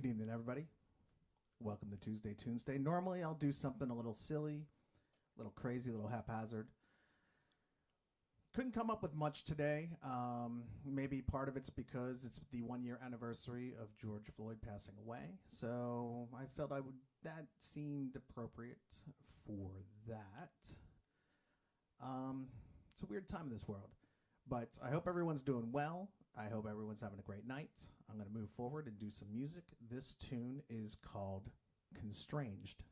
Good evening, everybody. Welcome to TUNESday. Normally, I'll do something a little silly, a little crazy, a little haphazard. Couldn't come up with much today. Maybe part of it's because it's the 1-year anniversary of George Floyd passing away. So I felt that seemed appropriate for that. It's a weird time in this world, but I hope everyone's doing well. I hope everyone's having a great night. I'm going to move forward and do some music. This tune is called Constranged.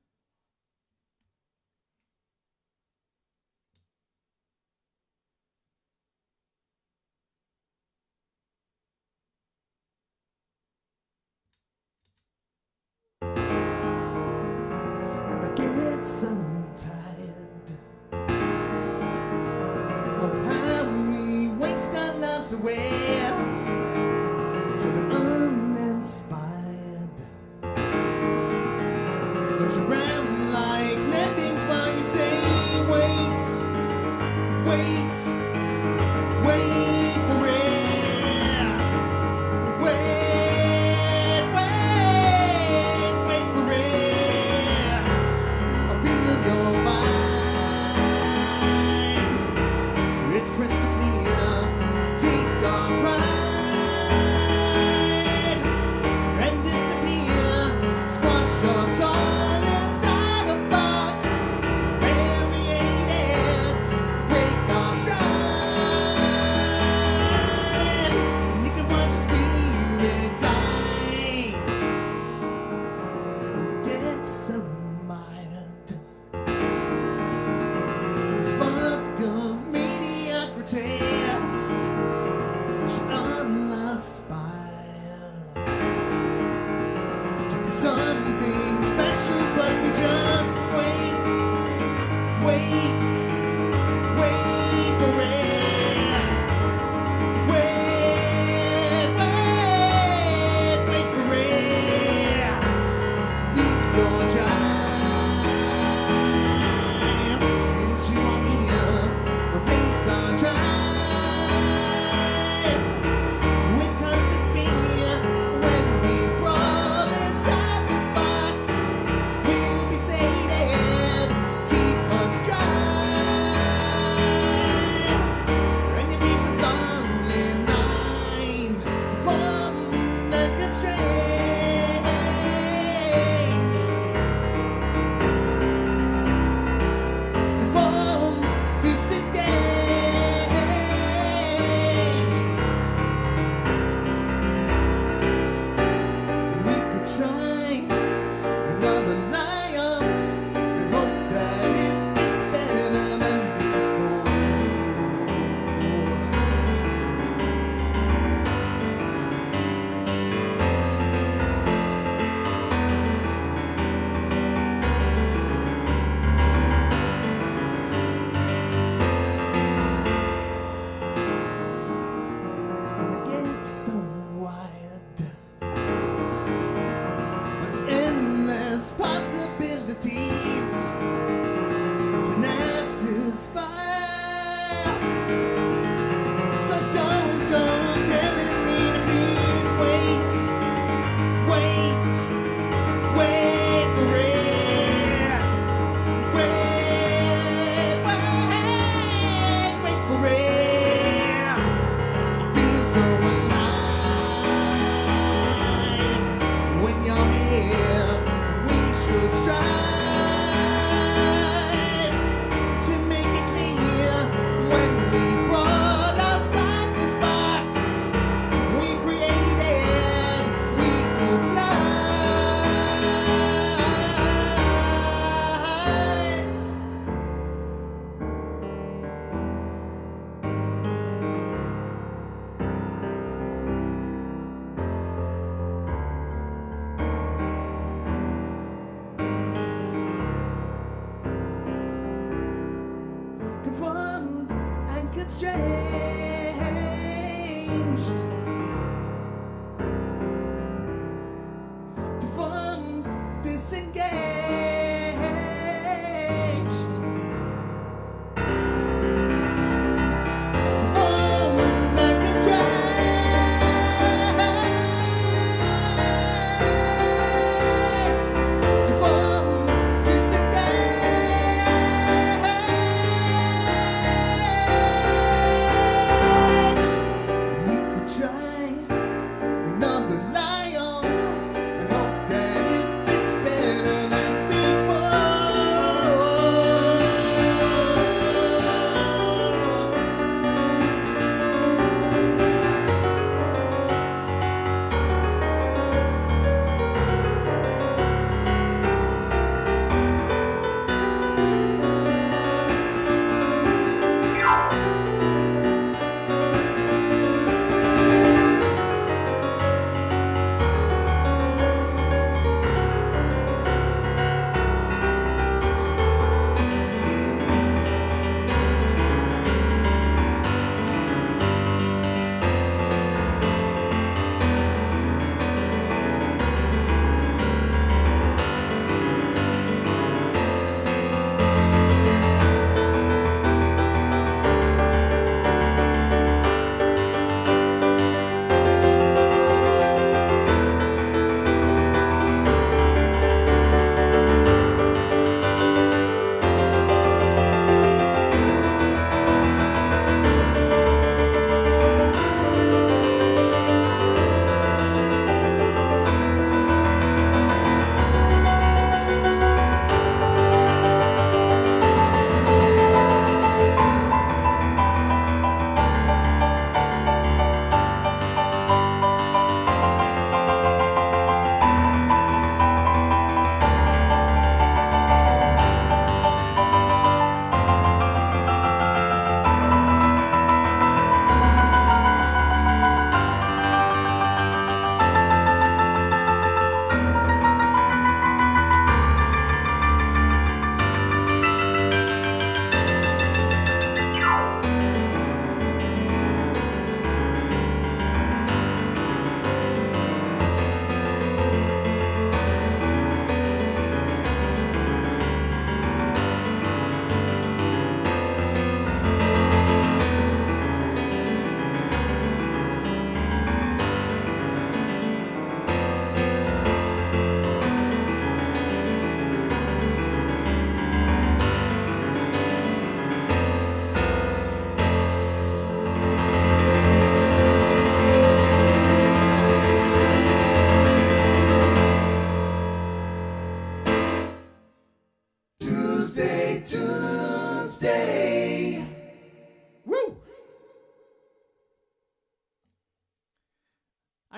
And I get so tired of how we waste our lives away. So they're uninspired. Look around like lemmings while you say, wait, wait, wait for it. Wait, wait, wait for it. I feel your vibe. It's crystal clear. Take our pride. Something special, but we just wait, wait, wait for it. Wait, wait, wait for it. Think your drive into our ear, replace our drive with constant fear when we crawl inside. Confirmed and constranged. Deformed, disengaged. Formed and constranged.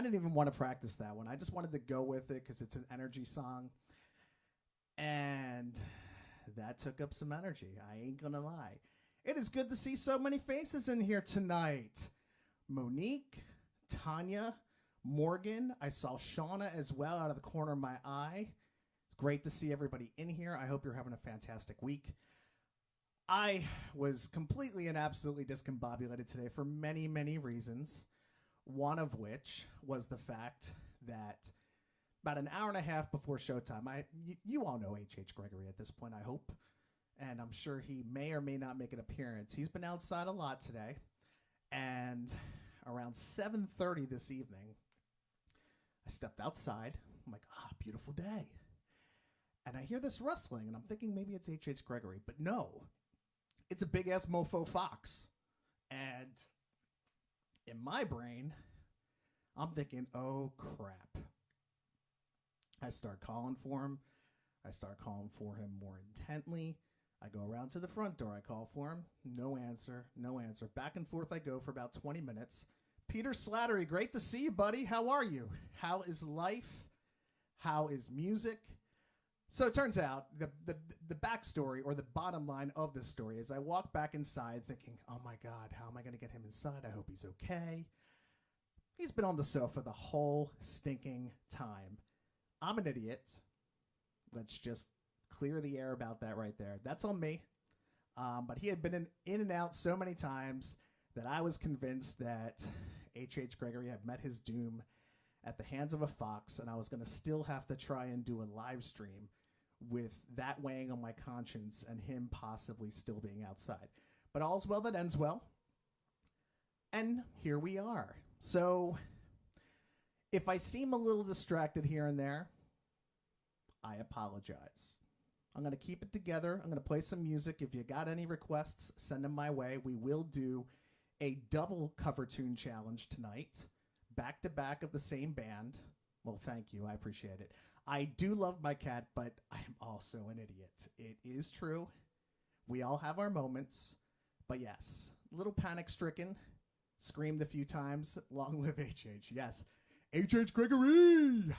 didn't even want to practice that one. I just wanted to go with it because it's an energy song. And that took up some energy. I ain't going to lie. It is good to see so many faces in here tonight. Monique, Tanya, Morgan. I saw Shauna as well out of the corner of my eye. It's great to see everybody in here. I hope you're having a fantastic week. I was completely and absolutely discombobulated today for many, many reasons. One of which was the fact that about an hour and a half before showtime, you all know H.H. Gregory at this point, I hope. And I'm sure he may or may not make an appearance. He's been outside a lot today. And around 7:30 this evening, I stepped outside. I'm like, beautiful day. And I hear this rustling, and I'm thinking maybe it's H.H. Gregory. But no, it's a big-ass mofo fox. And in my brain, I'm thinking, oh, crap. I start calling for him. I start calling for him more intently. I go around to the front door. I call for him. No answer. No answer. Back and forth I go for about 20 minutes. Peter Slattery, great to see you, buddy. How are you? How is life? How is music? So it turns out the backstory or the bottom line of this story is I walk back inside thinking, oh, my God, how am I going to get him inside? I hope he's okay. He's been on the sofa the whole stinking time. I'm an idiot. Let's just clear the air about that right there. That's on me. But he had been in and out so many times that I was convinced that H.H. Gregory had met his doom at the hands of a fox, and I was going to still have to try and do a live stream with that weighing on my conscience and him possibly still being outside. But all's well that ends well. And here we are. So if I seem a little distracted here and there, I apologize. I'm going to keep it together. I'm going to play some music. If you got any requests, send them my way. We will do a double cover tune challenge tonight, back to back of the same band. Well, thank you. I appreciate it. I do love my cat, but I'm also an idiot. It is true. We all have our moments. But yes, a little panic-stricken. Screamed a few times. Long live H.H. Yes. H.H. Gregory!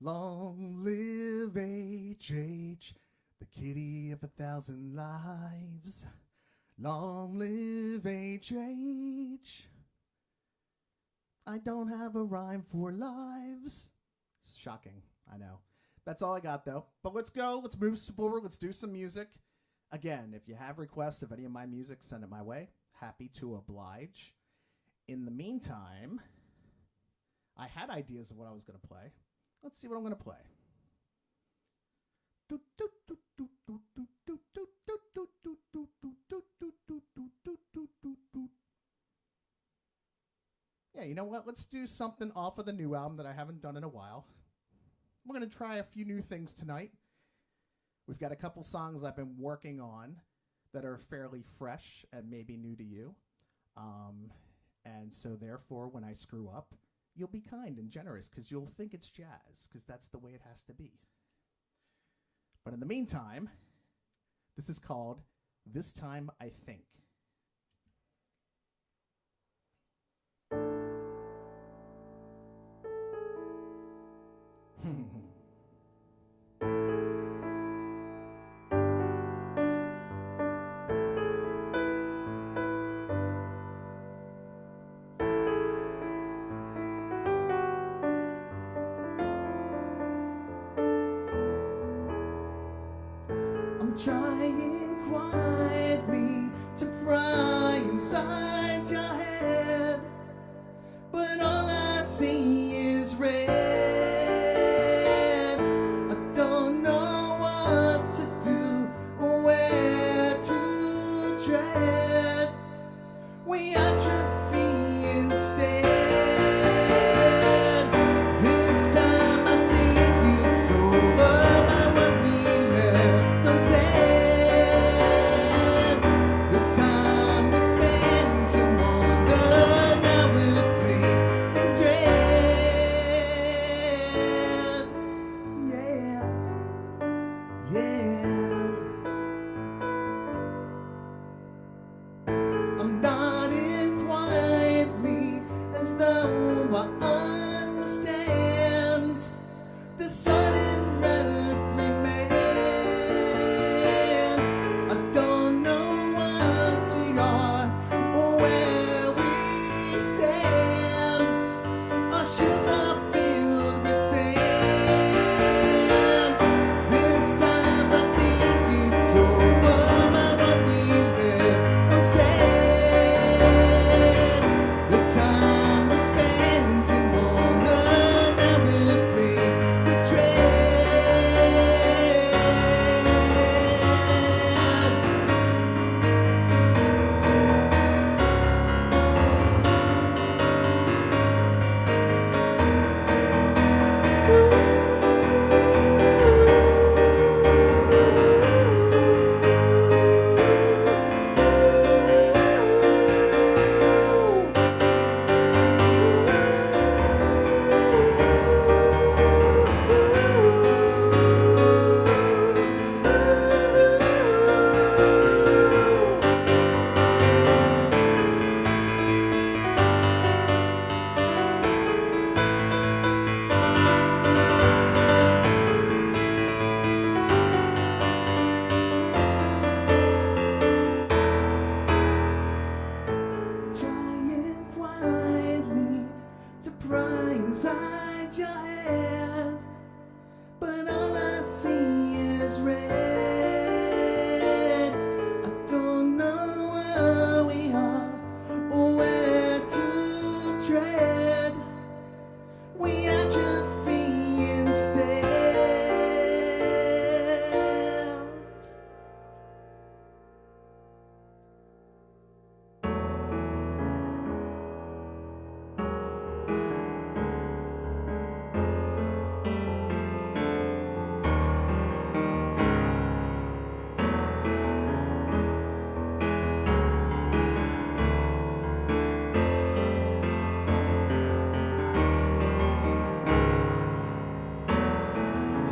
Long live H.H., the kitty of 1,000 lives. Long live H.H. I don't have a rhyme for lives. Shocking, I know. That's all I got, though. But let's go. Let's move forward. Let's do some music. Again, if you have requests of any of my music, send it my way. Happy to oblige. In the meantime, I had ideas of what I was going to play. Let's see what I'm going to play. Yeah, you know what? Let's do something off of the new album that I haven't done in a while. We're going to try a few new things tonight. We've got a couple songs I've been working on that are fairly fresh and maybe new to you. And so therefore, when I screw up, you'll be kind and generous because you'll think it's jazz because that's the way it has to be. But in the meantime, this is called This Time I Think. I'm trying quietly to pry inside your head, but all I see is red. I don't know what to do or where to tread. We atrophy instead. This time I think it's over by what we left unsaid. The time we spent to wander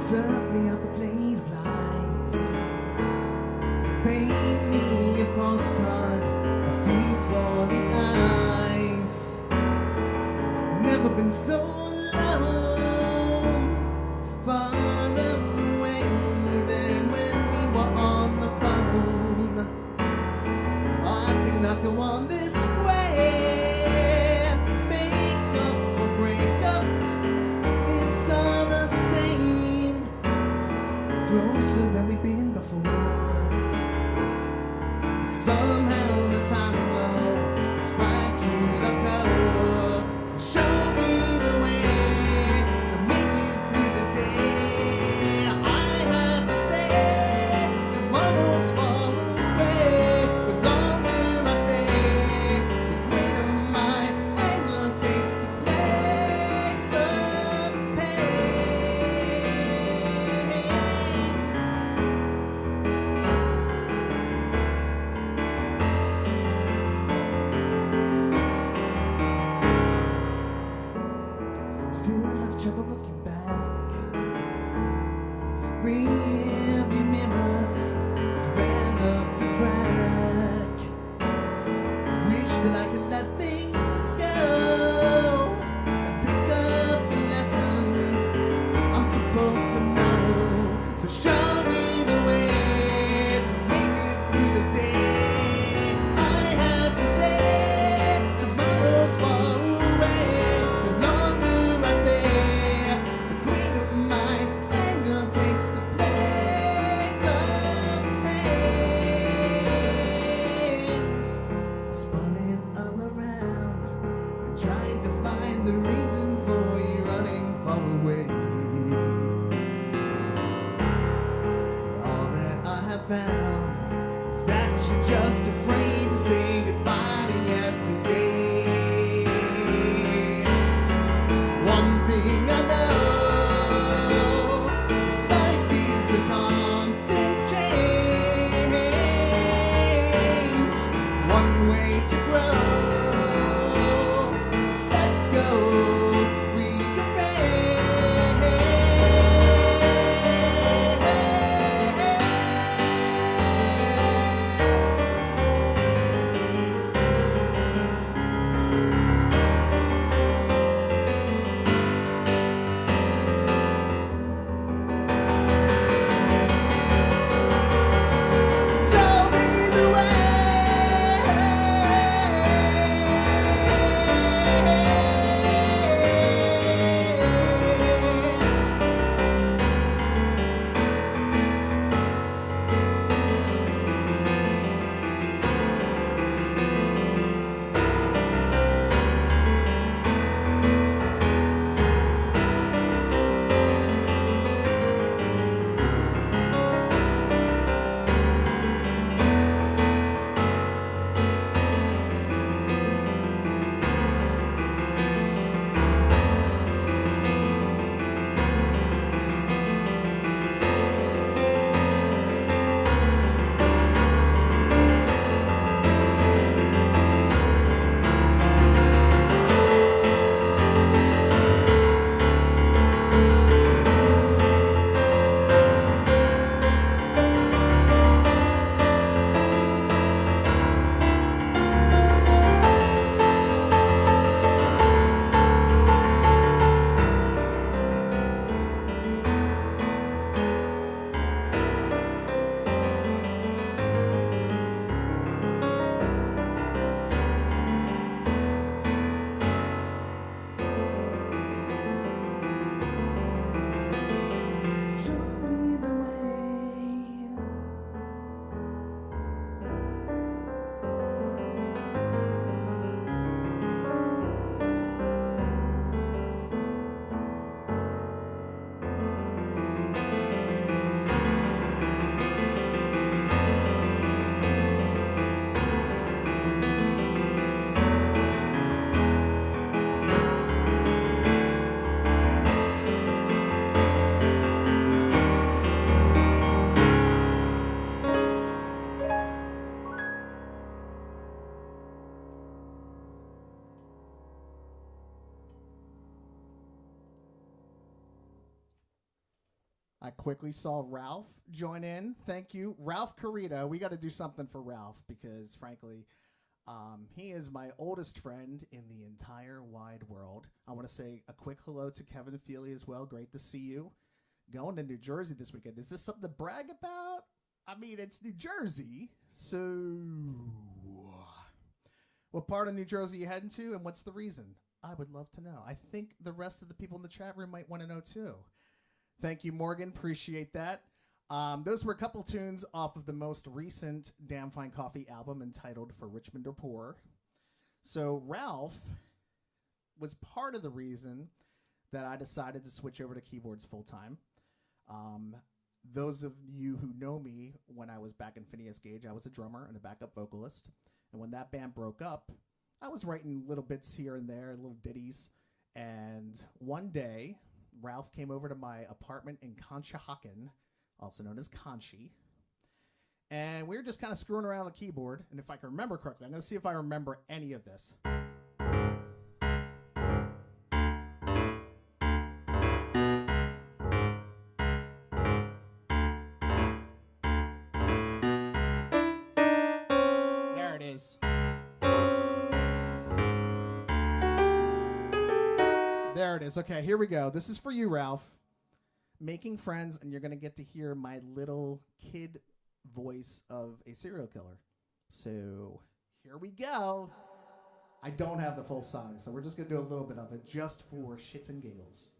Serve me up a plate of lies. Paint me a postcard, a feast for the eyes. Never been so alone, farther away than when we were on the phone. I cannot go on this way. Make up or break up, it's all the same. Closer than we've been before, but somehow this high and low is right to the core. So show me the way to make it through the day. I have to say, tomorrow's far away. The longer I stay, the greater my anger takes the place of still have trouble looking back. Rearview mirrors ran up to crack. Wish that I could let things go and pick up the lesson I'm supposed to know. So show me the way to make it through the day. I have to say, tomorrow's far away. The longer I stay, the greater my anger takes the place of pain. I spun it all around and tried to find the reason for you running far away. All that I have found is that you're just afraid to say goodbye to yesterday. One thing I know is life is a constant change. One way to grow is let go, rearrange. I quickly saw Ralph join in. Thank you. Ralph Carita. We got to do something for Ralph because, frankly, he is my oldest friend in the entire wide world. I want to say a quick hello to Kevin Feely as well. Great to see you. Going to New Jersey this weekend. Is this something to brag about? I mean, it's New Jersey. So, what part of New Jersey are you heading to, and what's the reason? I would love to know. I think the rest of the people in the chat room might want to know too. Thank you, Morgan. Appreciate that. Those were a couple tunes off of the most recent Damn Fine Coffee album entitled For Richmond or Poor. So Ralph was part of the reason that I decided to switch over to keyboards full-time. Those of you who know me, when I was back in Phineas Gage, I was a drummer and a backup vocalist. And when that band broke up, I was writing little bits here and there, little ditties. And one day, Ralph came over to my apartment in Conshohocken, also known as Conchi. And we were just kind of screwing around on the keyboard. And if I can remember correctly, I'm going to see if I remember any of this. There it is. There it is. Okay, here we go. This is for you, Ralph. Making friends, and you're going to get to hear my little kid voice of a serial killer. So here we go. I don't have the full song, so we're just going to do a little bit of it just for shits and giggles.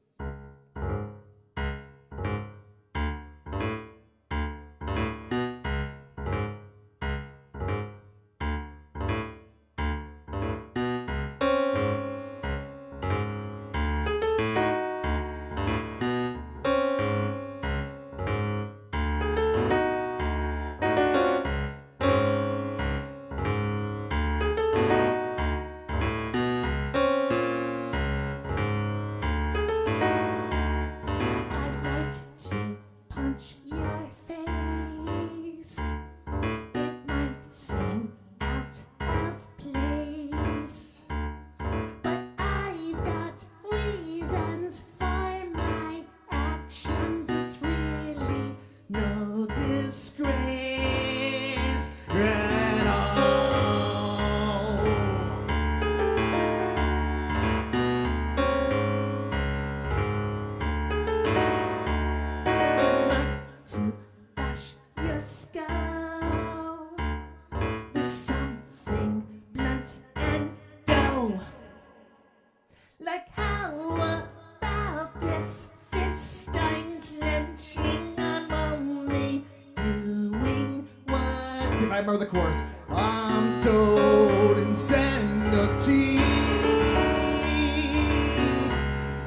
I remember the chorus. I'm told insanity,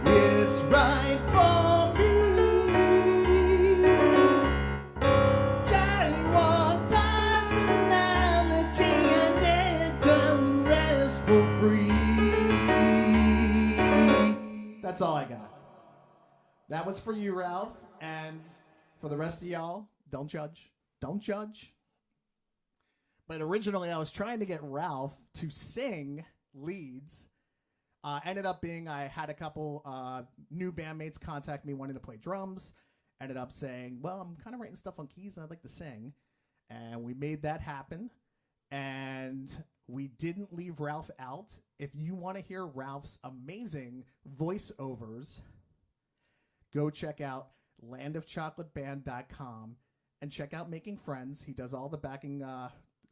it's right for me. I want personality and it don't rest for free. That's all I got. That was for you, Ralph, and for the rest of y'all, don't judge. Don't judge. But originally, I was trying to get Ralph to sing leads. Ended up being I had a couple new bandmates contact me wanting to play drums. Ended up saying, well, I'm kind of writing stuff on keys and I'd like to sing. And we made that happen. And we didn't leave Ralph out. If you want to hear Ralph's amazing voiceovers, go check out landofchocolateband.com and check out Making Friends. He does all the backing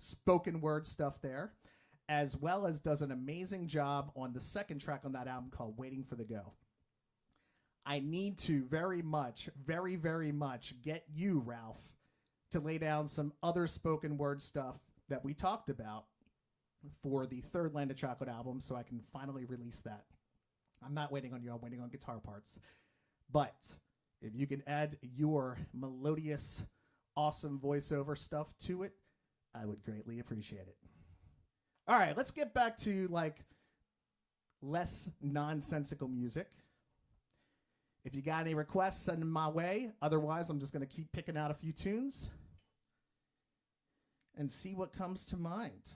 spoken word stuff there, as well as does an amazing job on the second track on that album called Waiting for the Go. I need to very much get you, Ralph, to lay down some other spoken word stuff that we talked about for the third Land of Chocolate album so I can finally release that. I'm not waiting on you, I'm waiting on guitar parts. But if you can add your melodious, awesome voiceover stuff to it, I would greatly appreciate it. All right, let's get back to like less nonsensical music. If you got any requests, send them my way. Otherwise, I'm just going to keep picking out a few tunes and see what comes to mind.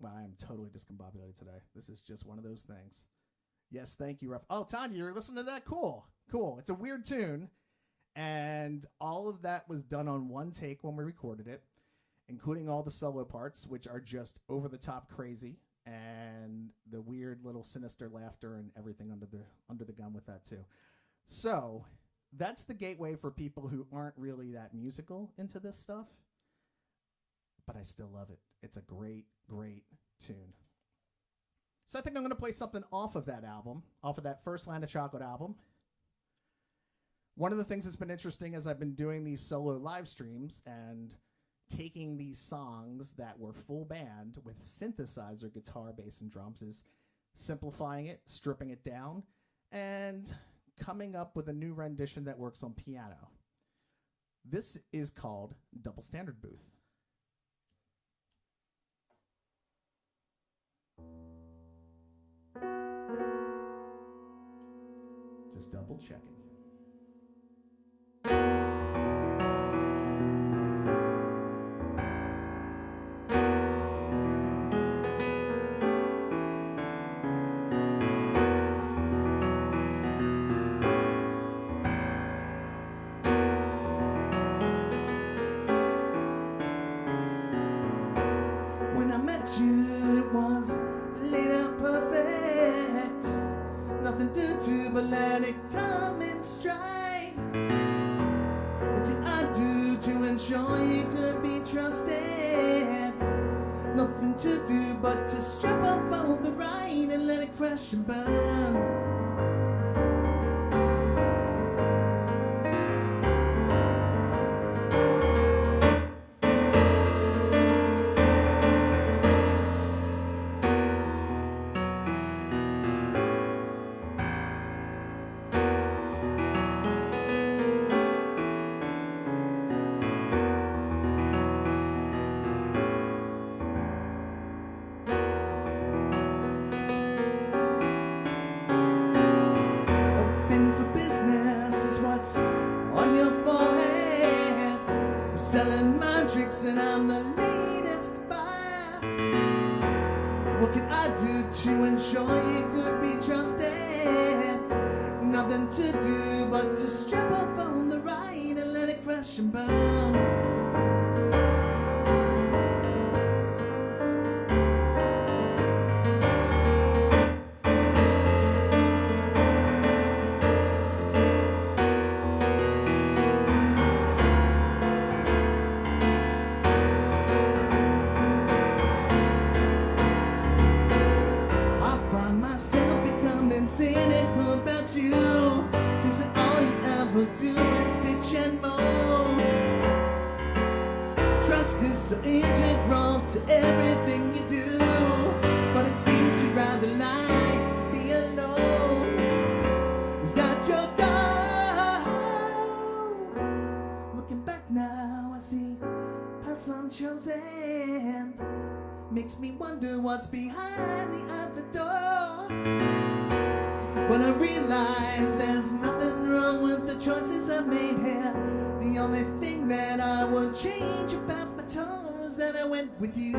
Well, I am totally discombobulated today. This is just one of those things. Yes, thank you, Ref. Oh, Tanya, you're listening to that? Cool. It's a weird tune. And all of that was done on one take when we recorded it, including all the solo parts, which are just over the top crazy, and the weird little sinister laughter and everything under the gun with that too. So that's the gateway for people who aren't really that musical into this stuff. But I still love it. It's a great, great tune. So I think I'm going to play something off of that album, off of that first Land of Chocolate album. One of the things that's been interesting is I've been doing these solo live streams and taking these songs that were full band with synthesizer, guitar, bass, and drums, is simplifying it, stripping it down, and coming up with a new rendition that works on piano. This is called Double Standard Booth. Just double checking. When I met you, it was laid out perfect. Nothing to do but let it come in stride. What can I do to ensure you could be trusted? Nothing to do but to strap up all the right and let it crash and burn. Selling my tricks and I'm the latest buyer. What can I do to ensure you could be trusted? Nothing to do but to strap up on the right and let it crash and burn. Cynical about you. Seems that all you ever do is bitch and moan. Trust is so integral to everything you do, but it seems you'd rather like be alone. Is that your goal? Looking back now, I see paths unchosen. Makes me wonder what's behind the other door. But I realize there's nothing wrong with the choices I've made here. The only thing that I would change about my tone is that I went with you.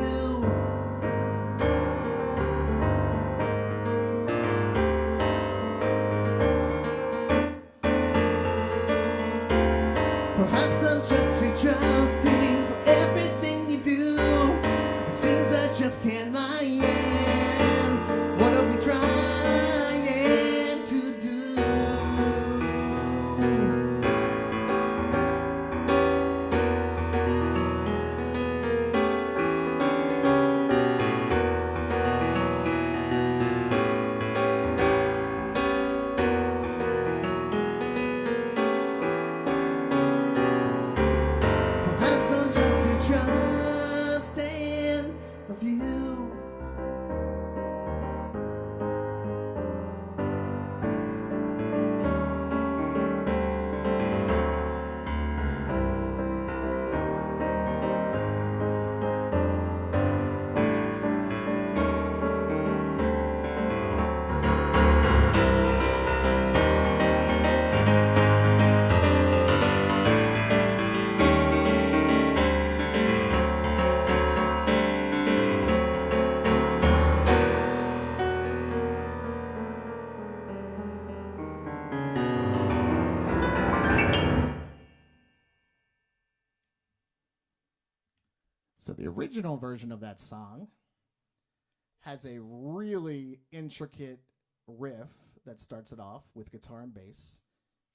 Perhaps I'm just too trusting for everything you do. It seems I just can't lie. What are we trying? Perhaps I'm just too trusting of you. The original version of that song has a really intricate riff that starts it off with guitar and bass.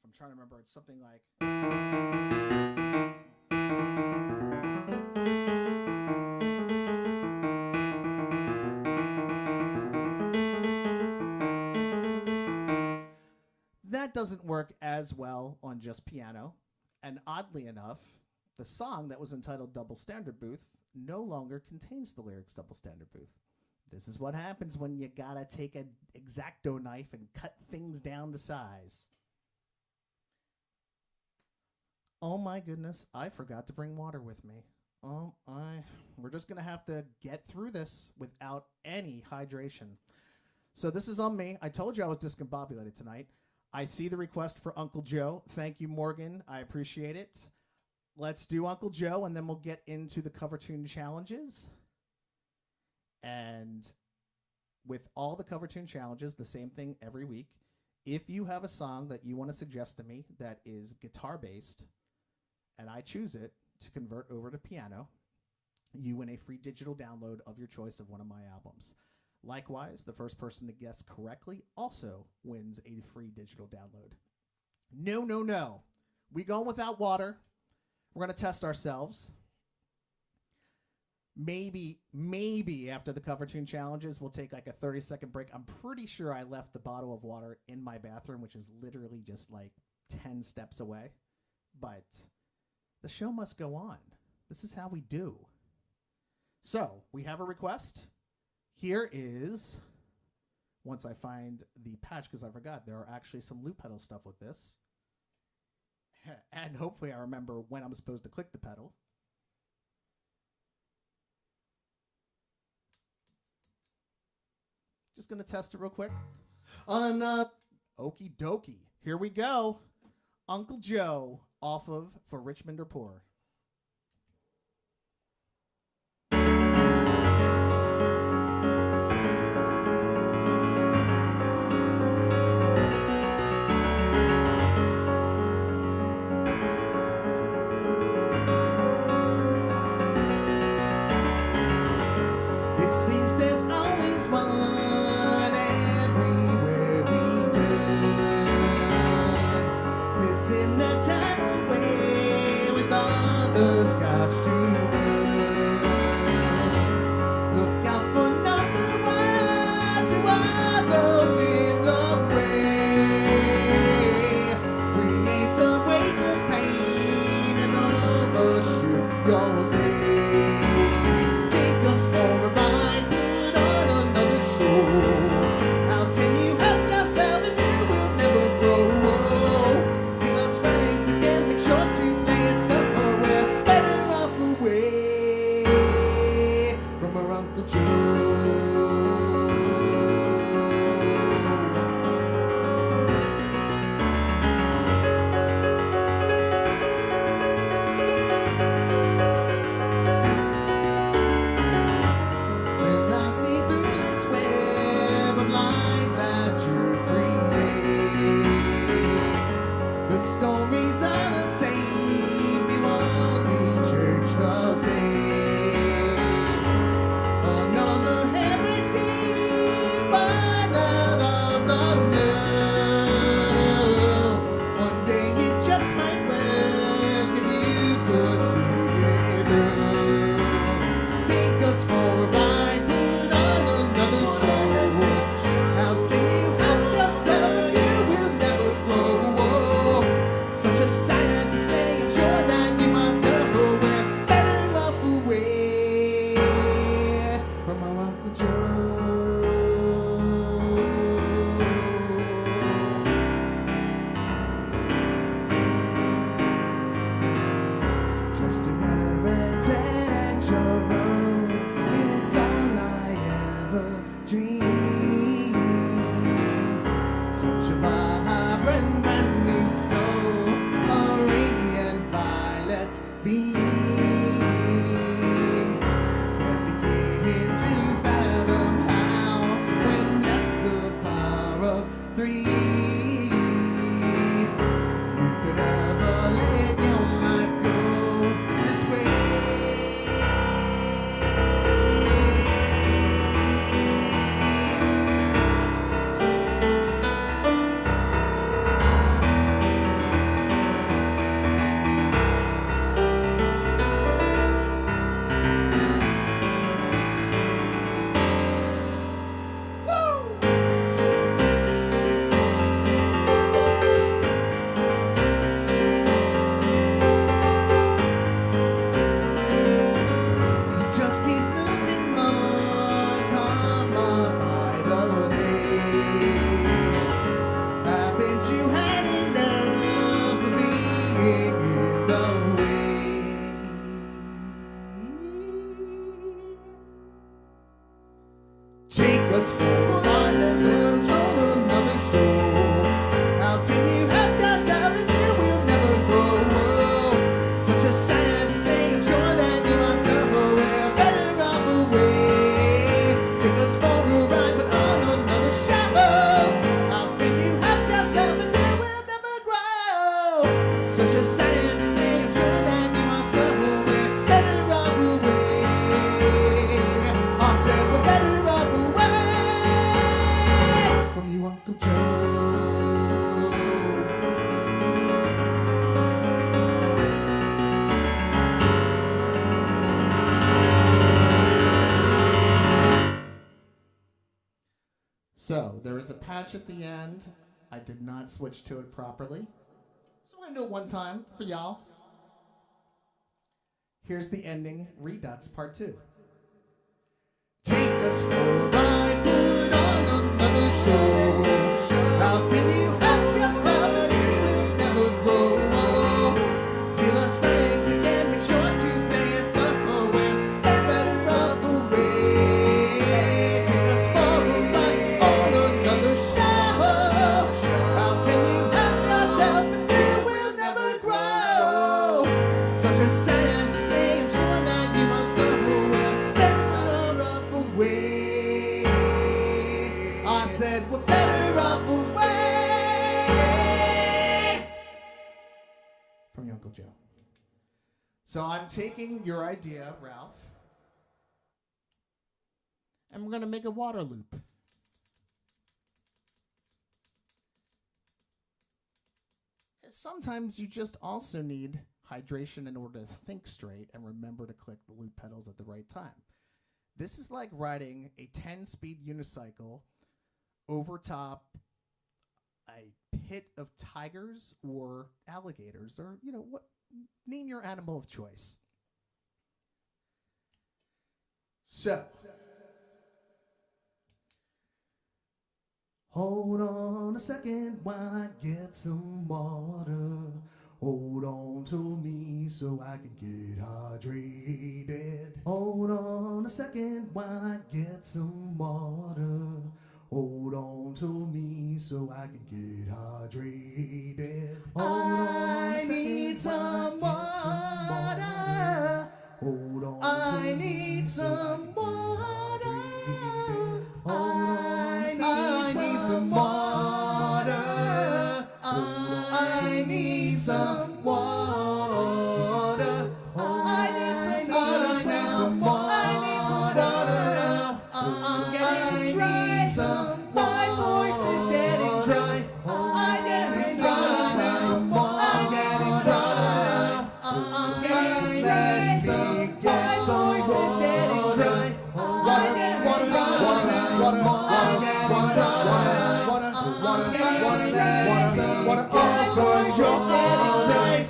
I'm trying to remember, it's something like... That doesn't work as well on just piano. And oddly enough, the song that was entitled Double Standard Booth no longer contains the lyrics Double Standard Booth. This is what happens when you gotta take an X-Acto knife and cut things down to size. Oh my goodness, I forgot to bring water with me. We're just gonna have to get through this without any hydration. So this is on me. I told you I was discombobulated tonight. I see the request for Uncle Joe. Thank you, Morgan. I appreciate it. Let's do Uncle Joe, and then we'll get into the cover tune challenges. And with all the cover tune challenges, the same thing every week. If you have a song that you want to suggest to me that is guitar-based, and I choose it to convert over to piano, you win a free digital download of your choice of one of my albums. Likewise, the first person to guess correctly also wins a free digital download. No. We going without water. We're going to test ourselves. Maybe after the cover tune challenges, we'll take like a 30-second break. I'm pretty sure I left the bottle of water in my bathroom, which is literally just like 10 steps away. But the show must go on. This is how we do. So we have a request. Here is, once I find the patch, because I forgot, there are actually some loop pedal stuff with this. And hopefully I remember when I'm supposed to click the pedal. Just going to test it real quick. Okie dokie. Here we go. Uncle Joe off of For Richmond or Poor. Take us for a ride. Take us for a ride, but on another show. How can you help yourself if you will never grow? Such a sadness, man, I'm sure that you must know we're better off away. I said we're better off away from you, Uncle Joe. So, there is a patch at the end. I did not switch to it properly. So I'm going to do it one time for y'all. Here's the ending, Redux Part 2. Take us for a ride, put on another show. How can you help yourself if you will never grow? Deal us strength again, make sure to pay and stuff away. Better off away. Take us for a ride on another show. How can you help yourself if you will never grow? Such a sad display, I'm sure that you must know we're better off away. I said we're better off away from your Uncle Joe. So I'm taking your idea, Ralph, and we're going to make a water loop. Sometimes you just also need hydration in order to think straight and remember to click the loop pedals at the right time. This is like riding a 10-speed unicycle over top a pit of tigers or alligators, or what, name your animal of choice. So, hold on a second while I get some water. Hold on to me so I can get hydrated. Hold on a second while I get some water. Hold on to me so I can get hydrated. I need some water. Hold on. I need some water. I need some water. I need some water. I need some water. I'm getting dry. My voice is getting dry. I'm getting dry. I'm getting dry. I'm getting dry. My voice is getting dry. I'm getting dry. I'm getting dry. Water also is your eyes.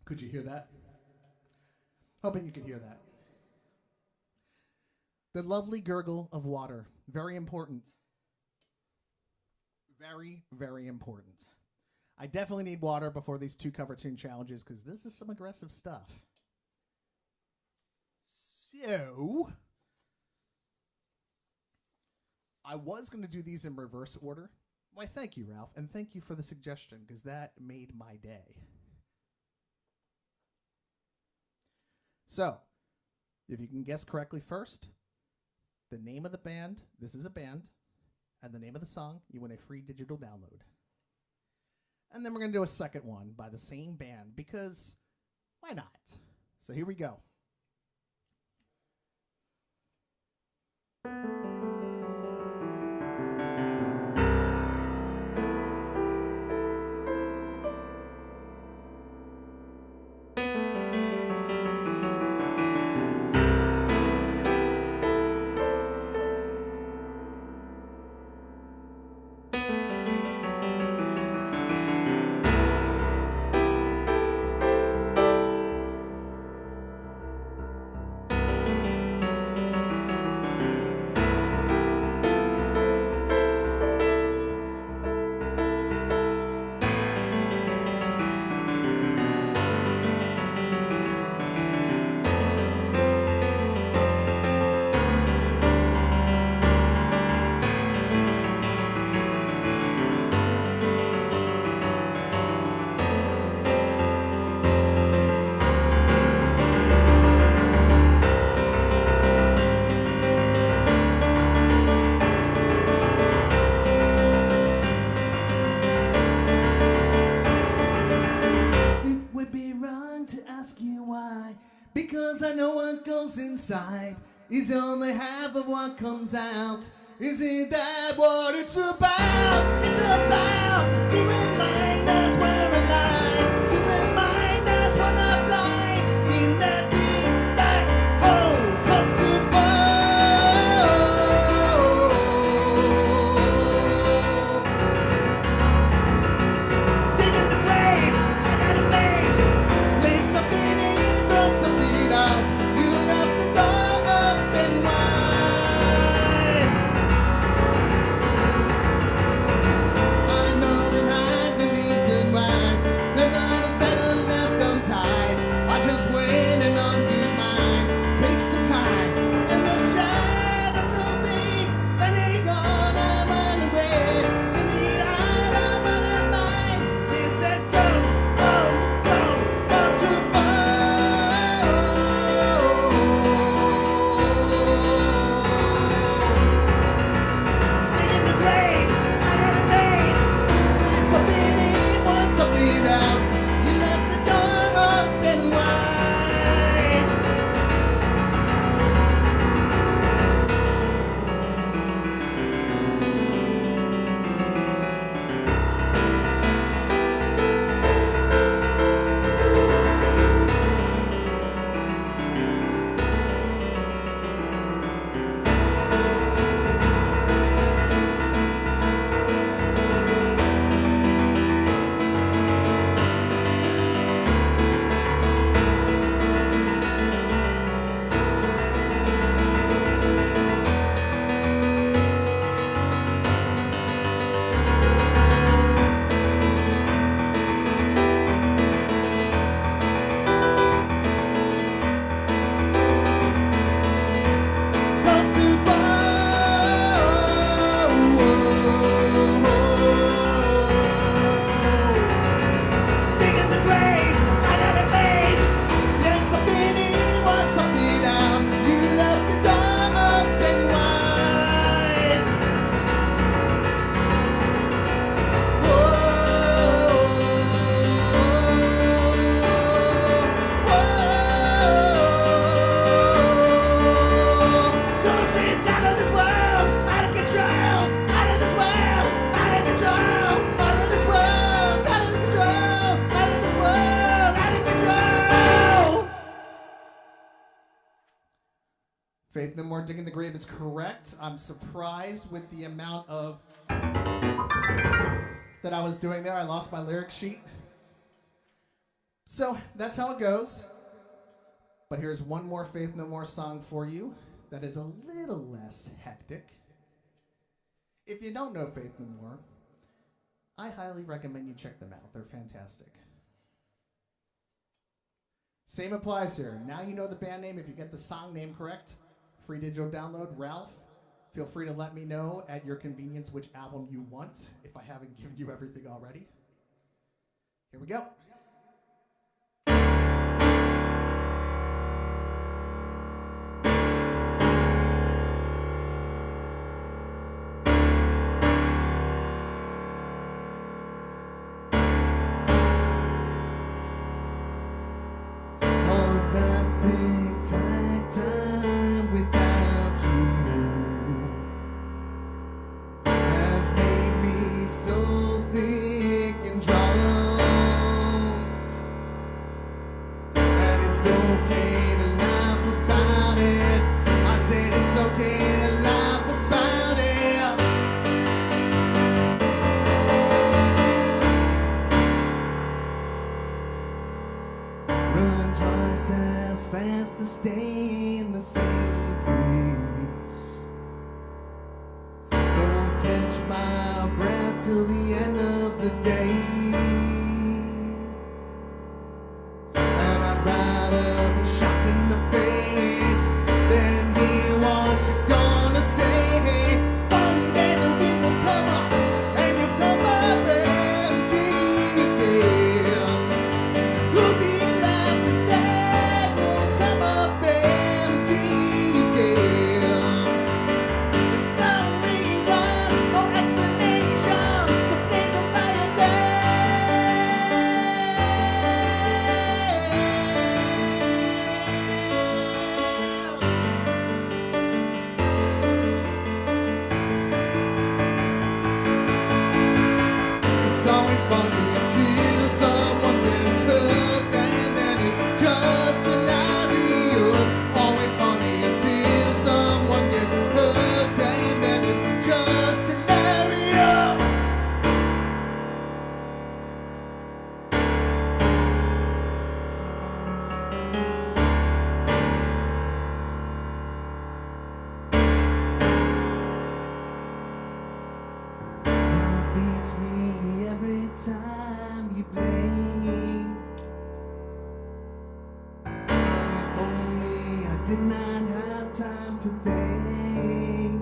Could you hear that? Hoping you could hear that. The lovely gurgle of water. Very important. Very, very important. I definitely need water before these 2 cover tune challenges because this is some aggressive stuff. So, I was going to do these in reverse order. Why, thank you, Ralph, and thank you for the suggestion because that made my day. So, if you can guess correctly first, the name of the band, this is a band, and the name of the song, you win a free digital download. And then we're going to do a second one by the same band because why not? So here we go. time to ask you why. Because I know what goes inside is only half of what comes out. Isn't that what it's about? It's about to remind us we're alive, to remind us we're not blind in that deep black hole comfortable. Digging the grave, I gotta pay. Let something in, throw something out. You left the door up and wide. Faith No More, Digging the Grave is correct. I'm surprised with the amount of that I was doing there. I lost my lyric sheet. So that's how it goes. But here's one more Faith No More song for you that is a little less hectic. If you don't know Faith No More, I highly recommend you check them out. They're fantastic. Same applies here. Now you know the band name. If you get the song name correct, free digital download. Ralph, feel free to let me know at your convenience which album you want if I haven't given you everything already. Here we go. To stay in the same place. Don't catch my breath till the end of the day. And I'd rather be shot in the face than hear what you're gonna say. One day the wind will come up and you'll come up empty again. You'll be laughing there. You'll come up empty again. There's no reason, no explanation to play the violin. did not have time to think.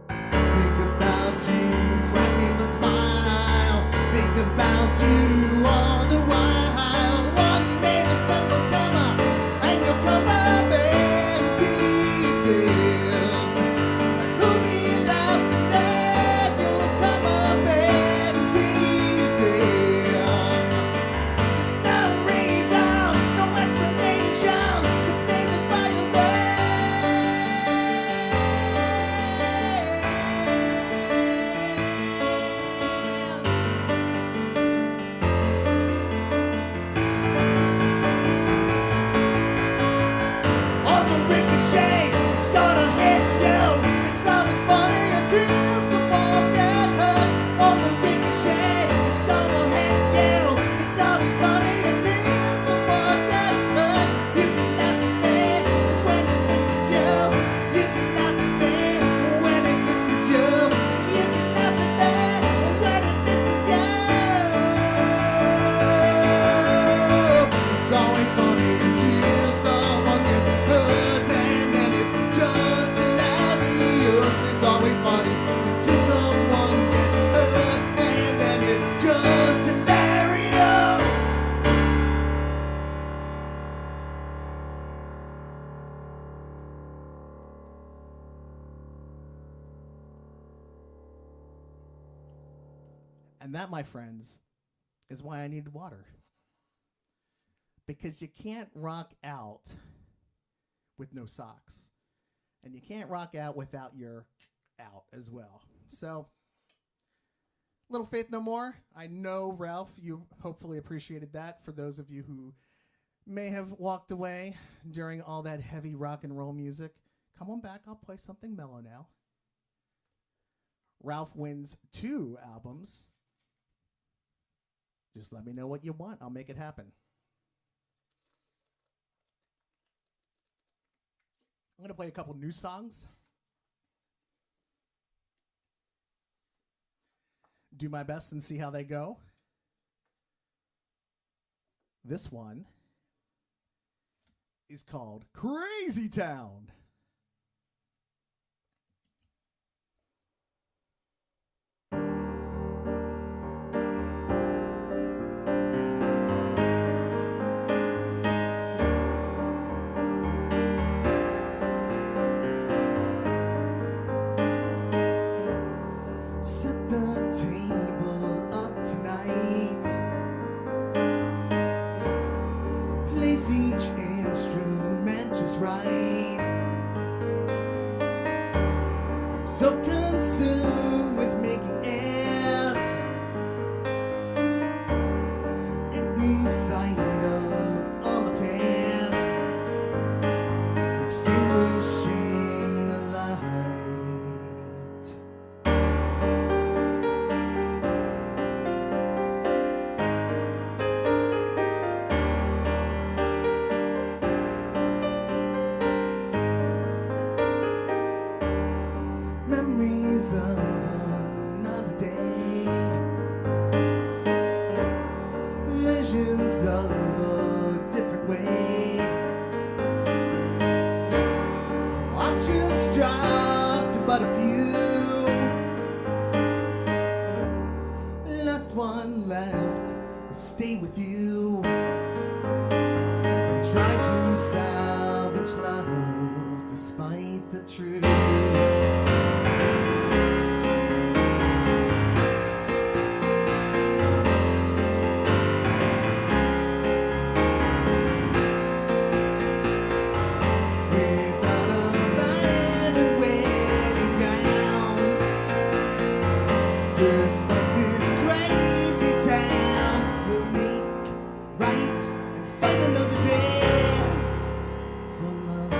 Think about you cracking my smile. Think about you all the while. One day the sun will come up and you'll come up empty again. And who'll be laughing then? You'll come up empty again. There's no reason, no explanation to play the violin. On the ricochet, it's gonna hit you. It's always funny until someone gets hurt. On the ricochet, it's gonna hit you. It's always funny until someone gets hurt. You can laugh at me when it misses you. You can laugh at me when it misses you. You can laugh at me when it misses you. It's always funny until someone gets hurt, and then it's just hilarious. It's always funny until someone gets hurt, and then it's just hilarious. And that, my friends, is why I needed water. Because you can't rock out with no socks. And you can't rock out without your out as well. So, Little Faith No More. I know, Ralph, you hopefully appreciated that. For those of you who may have walked away during all that heavy rock and roll music, come on back. I'll play something mellow now. Ralph wins 2 albums. Just let me know what you want. I'll make it happen. I'm going to play a couple new songs. Do my best and see how they go. This one is called Crazy Town. Set the table up tonight. Place each instrument just right. So consumed with making airs in sight of all the cares, extinguishing the light. Memories of another day, visions of a different way. Options dropped but a few, last one left to stay with you and try to salvage love despite the truth. Without a abandoned wedding gown, despite this crazy town, we'll make right and fight another day for love.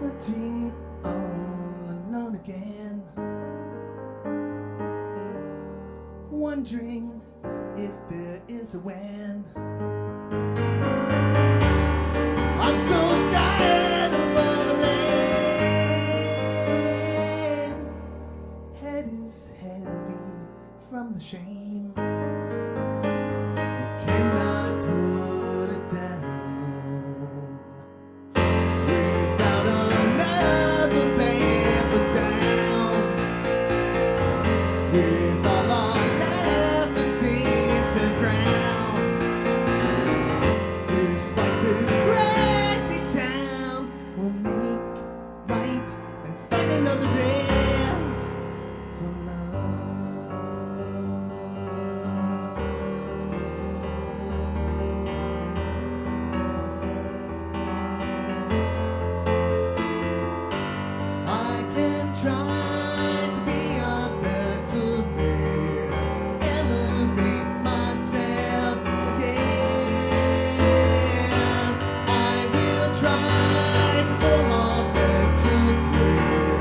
The ding of wondering if there is a when. I'm so tired of all the blame. Head is heavy from the shame. You cannot put it down without another paper down. With all our left, the seeds and drown. Despite this crazy town, we'll make right and fight another day for love. I can try to be a better man, to elevate myself again. I will try to form a better plan,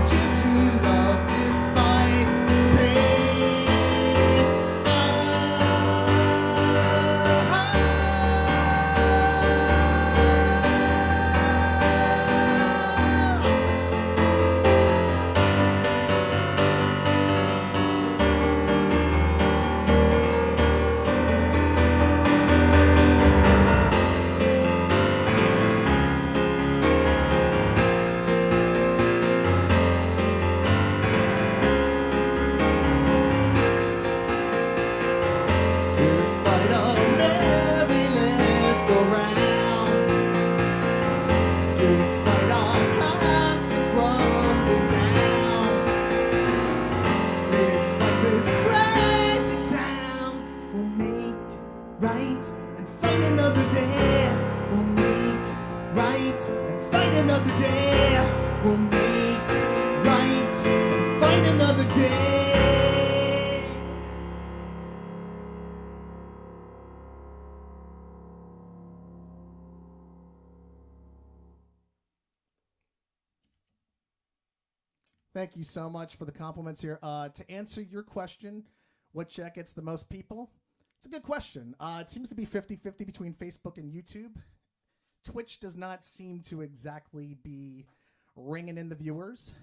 just to love despite the pain. Despite a merry let's go round, despite our constant crumbling down, despite this crazy town, we'll make right and fight another day. We'll make right and fight another day. We'll make right and fight another day. Thank you so much for the compliments here. To answer your question, what chat gets the most people? It's a good question. It seems to be 50-50 between Facebook and YouTube. Twitch does not seem to exactly be ringing in the viewers,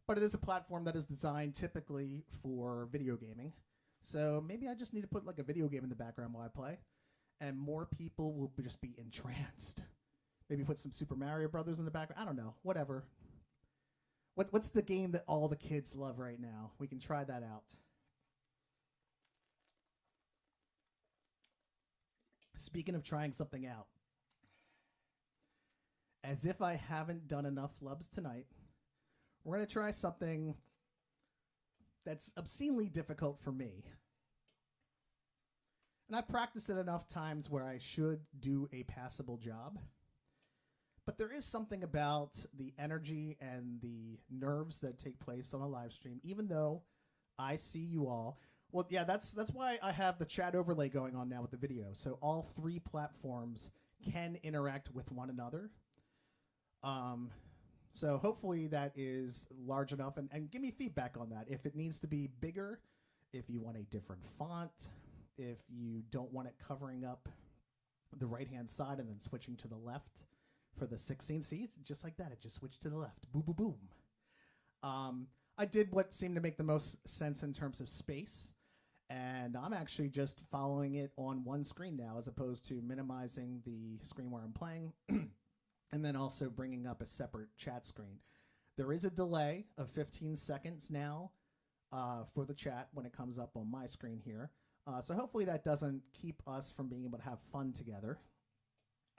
but it is a platform that is designed typically for video gaming. So maybe I just need to put like a video game in the background while I play, and more people will just be entranced. Maybe put some Super Mario Brothers in the background. I don't know. Whatever. What's the game that all the kids love right now? We can try that out. Speaking of trying something out, as if I haven't done enough flubs tonight, we're going to try something that's obscenely difficult for me. And I've practiced it enough times where I should do a passable job. But there is something about the energy and the nerves that take place on a live stream, even though I see you all. Well, yeah, that's why I have the chat overlay going on now with the video. So all three platforms can interact with one another. So hopefully that is large enough. And give me feedback on that. If it needs to be bigger, if you want a different font, if you don't want it covering up the right-hand side and then switching to the left. For the 16 seats, just like that, it just switched to the left. Boom, boom, boom. I did what seemed to make the most sense in terms of space, and I'm actually just following it on one screen now as opposed to minimizing the screen where I'm playing and then also bringing up a separate chat screen. There is a delay of 15 seconds now for the chat when it comes up on my screen here. So hopefully that doesn't keep us from being able to have fun together.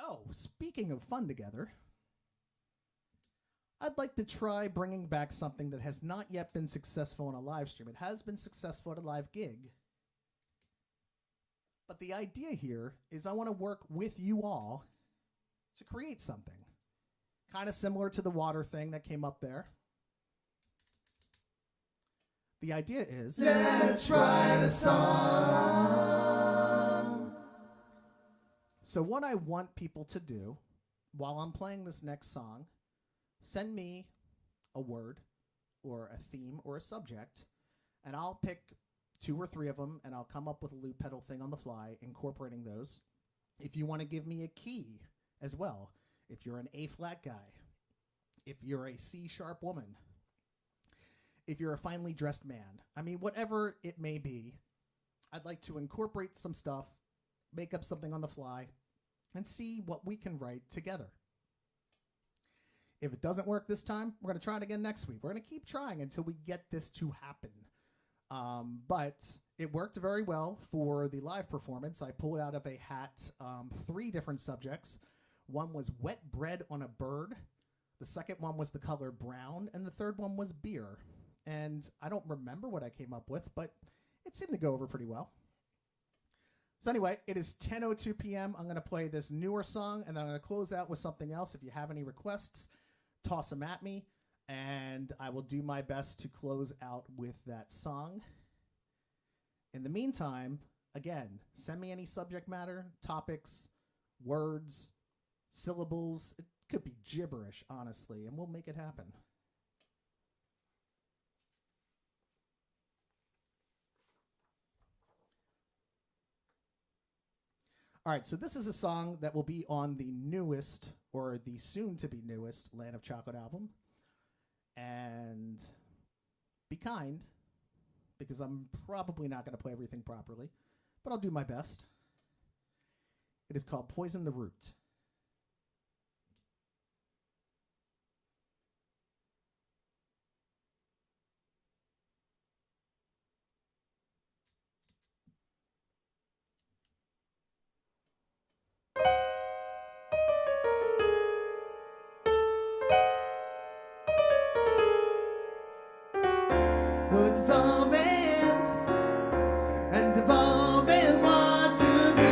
Oh, speaking of fun together, I'd like to try bringing back something that has not yet been successful on a live stream. It has been successful at a live gig. But the idea here is I want to work with you all to create something. Kind of similar to the water thing that came up there. The idea is, let's write a song. So what I want people to do while I'm playing this next song, send me a word or a theme or a subject, and I'll pick 2 or 3 of them, and I'll come up with a loop pedal thing on the fly, incorporating those. If you want to give me a key as well, if you're an A flat guy, if you're a C sharp woman, if you're a finely dressed man, I mean, whatever it may be, I'd like to incorporate some stuff, make up something on the fly, and see what we can write together. If it doesn't work this time, we're going to try it again next week. We're going to keep trying until we get this to happen. But it worked very well for the live performance. I pulled out of a hat 3 different subjects. One was wet bread on a bird. The second one was the color brown. And the third one was beer. And I don't remember what I came up with, but it seemed to go over pretty well. So anyway, it is 10:02 p.m. I'm going to play this newer song, and then I'm going to close out with something else. If you have any requests, toss them at me, and I will do my best to close out with that song. In the meantime, again, send me any subject matter, topics, words, syllables. It could be gibberish, honestly, and we'll make it happen. All right, so this is a song that will be on the newest, or the soon-to-be newest, Land of Chocolate album. And be kind, because I'm probably not going to play everything properly, but I'll do my best. It is called Poison the Root. We're dissolving and devolving what to do.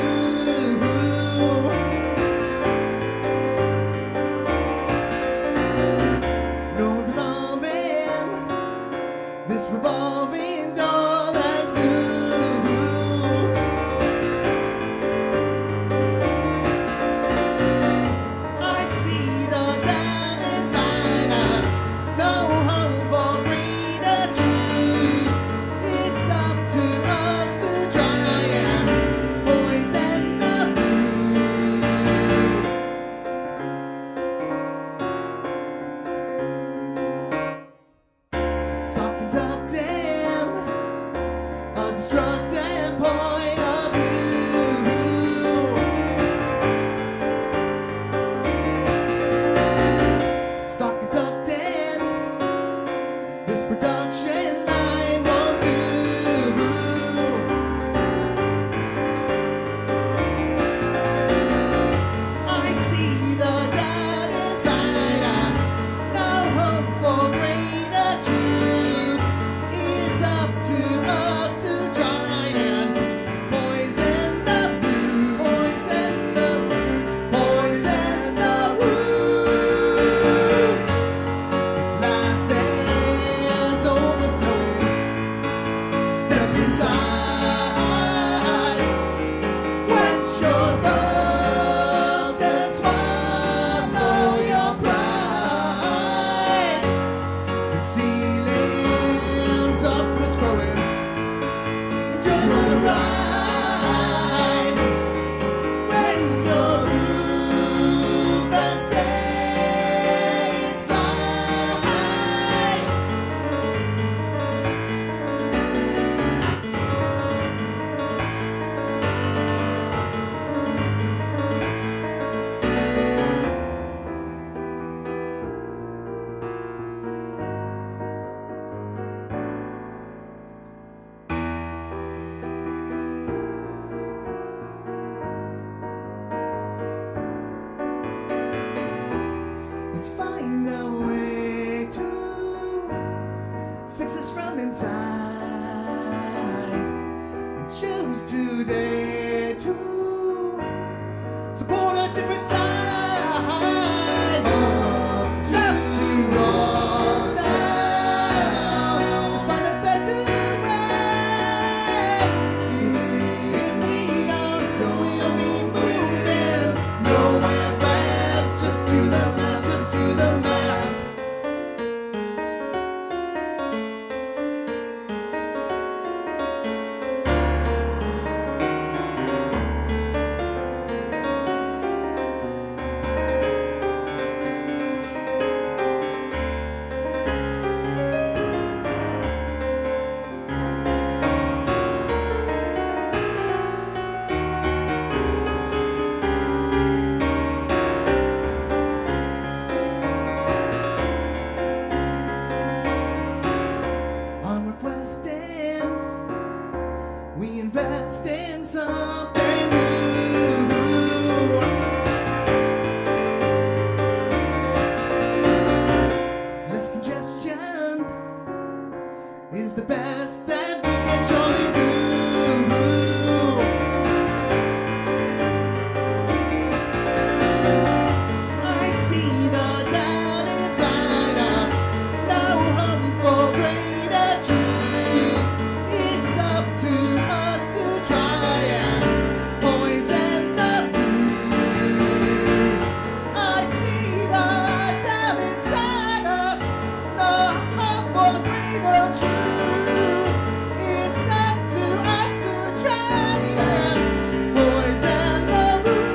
for the grave of truth. It's up to us to try and poison the root.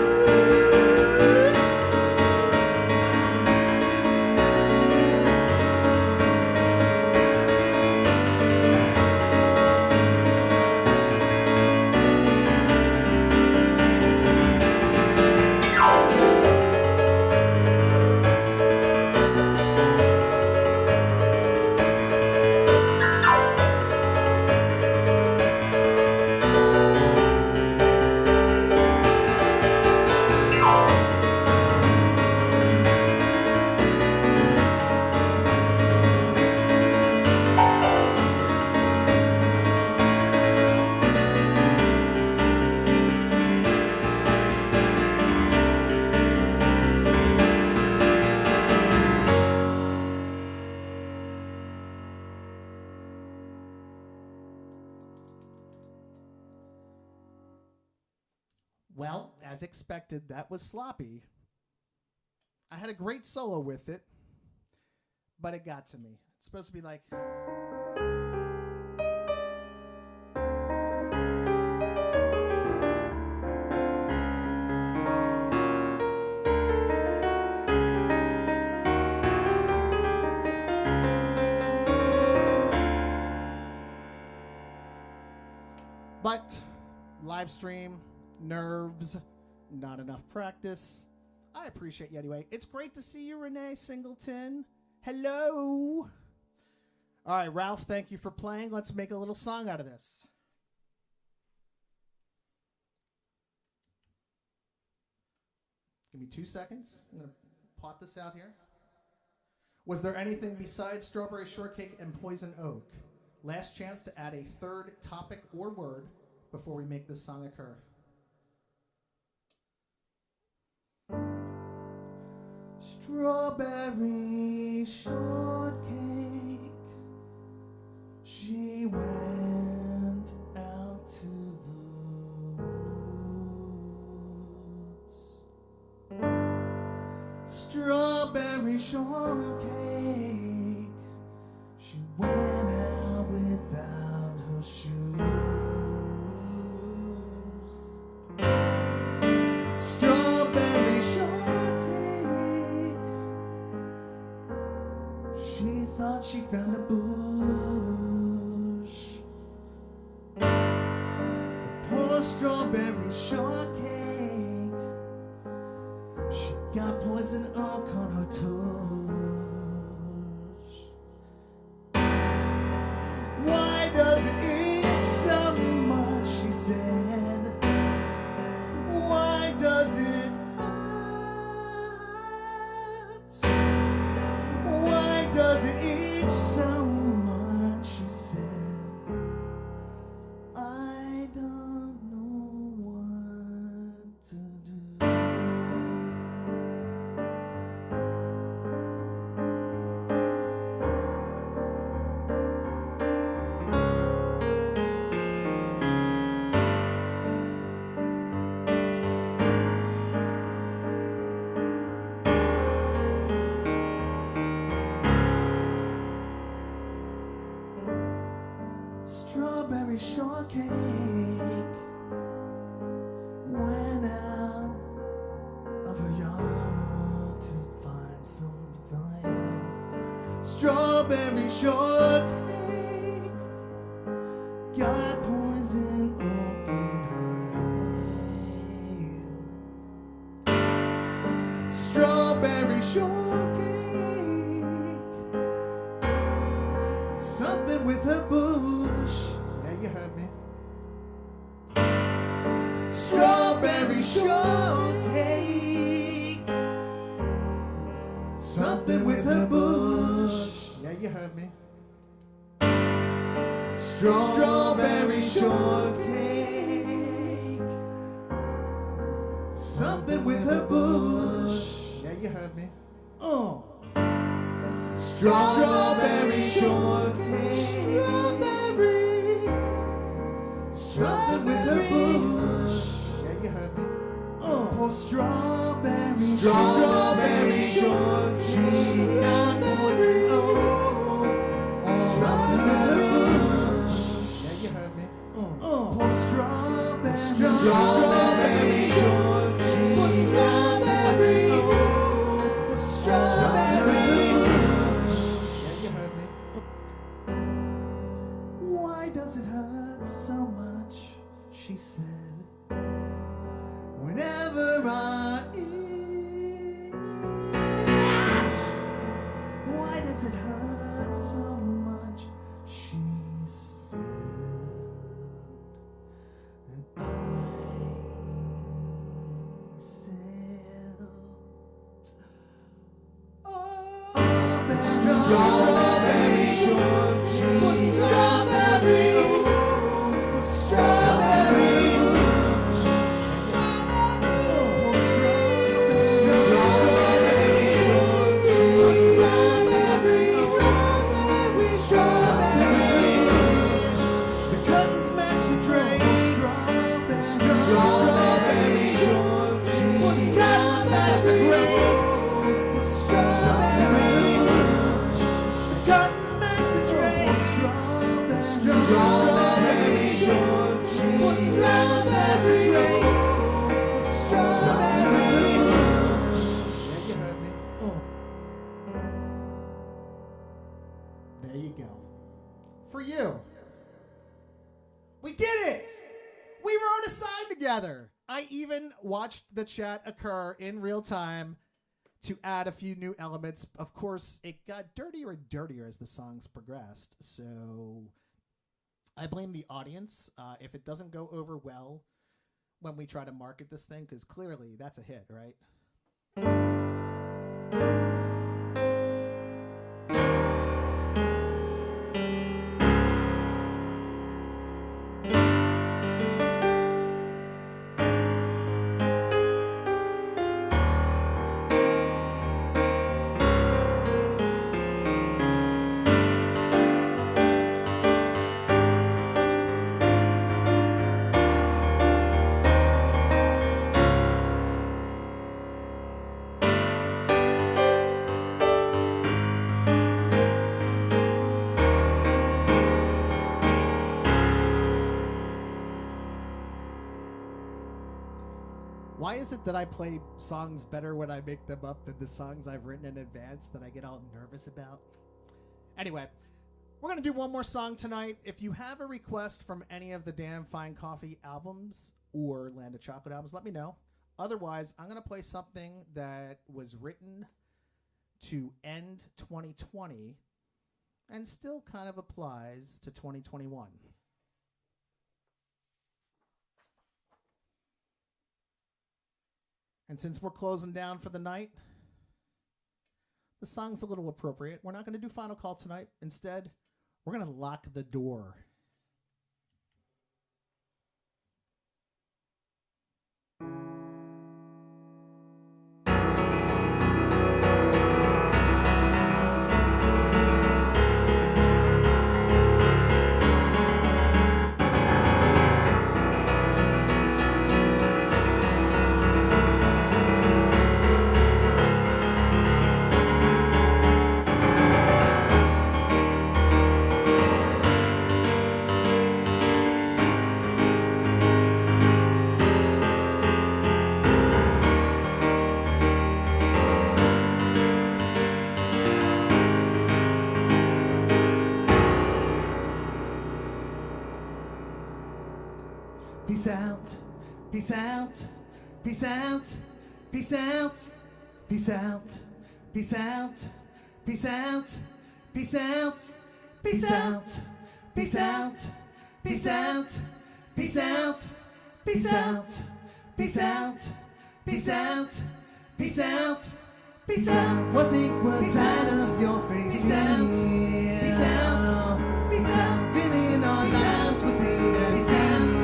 Well, as expected, that was sloppy. I had a great solo with it, but it got to me. It's supposed to be like... But live stream, nerves, not enough practice. I appreciate you anyway. It's great to see you, Renee Singleton. Hello. All right, Ralph, thank you for playing. Let's make a little song out of this. Give me 2 seconds. I'm going to plot this out here. Was there anything besides strawberry shortcake and poison oak? Last chance to add a third topic or word before we make this song occur. Strawberry shortcake, she went out to the woods. Strawberry shortcake, she went out without her shoes. Strawberry shortcake, she thought she found a bush. The poor strawberry shortcake, she got poison oak on her tush. Why does it itch so much, she said. Why does it hurt? Why does it itch so much, she said. I don't know what to do. Strawberry shortcake went out of her yard to find something. Strawberry shortcake got poison oak in her ale. Strawberry shortcake, something with her bush. Yeah, you heard me. Strawberry shortcake, something with her bush. Yeah, you heard me. Strawberry shortcake, something with her bush. Yeah, you heard me. Oh. Strawberry shortcake, strawberry, something with her bush. Yeah, you heard me. Oh, poor strawberry shortcake, she got poison oak on not so much, she said. And I said, oh, strawberry shortcake, for strawberry, for strawberry. There you go. For you. We did it! We wrote a song together. I even watched the chat occur in real time to add a few new elements. Of course, it got dirtier and dirtier as the songs progressed. So I blame the audience if it doesn't go over well when we try to market this thing, because clearly that's a hit, right? Why is it that I play songs better when I make them up than the songs I've written in advance that I get all nervous about? Anyway, we're going to do one more song tonight. If you have a request from any of the Damn Fine Coffee albums or Land of Chocolate albums, let me know. Otherwise, I'm going to play something that was written to end 2020 and still kind of applies to 2021. And since we're closing down for the night, the song's a little appropriate. We're not going to do Final Call tonight. Instead, we're going to lock the door. Peace out, peace out, peace out, peace out, peace out, peace out, peace out, peace out, peace out, peace out, peace out, peace out, peace out, peace out, peace out, peace out, peace out. One thing was out of your face. Peace out, peace out, peace out. Filling our lives with hate. Peace out.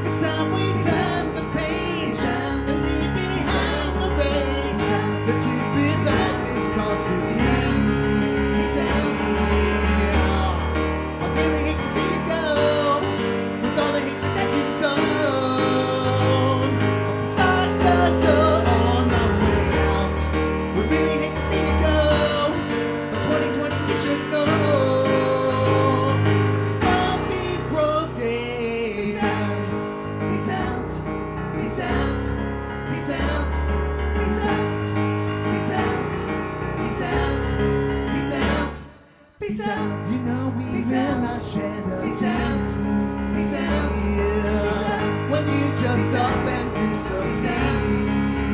It's time we turn the page and leave behind the ways that you've been that this cause to be. I really hate to see you go with all the hatred that you've sown. We lock the door on our way out. We really hate to see you go, but 2020 you should know it won't be broken. Peace out. Peace out, peace out, peace out, peace out, peace out, peace out, peace out, peace out. You know we will not share the peace out, peace out, peace out. When you just stop and do so, peace out,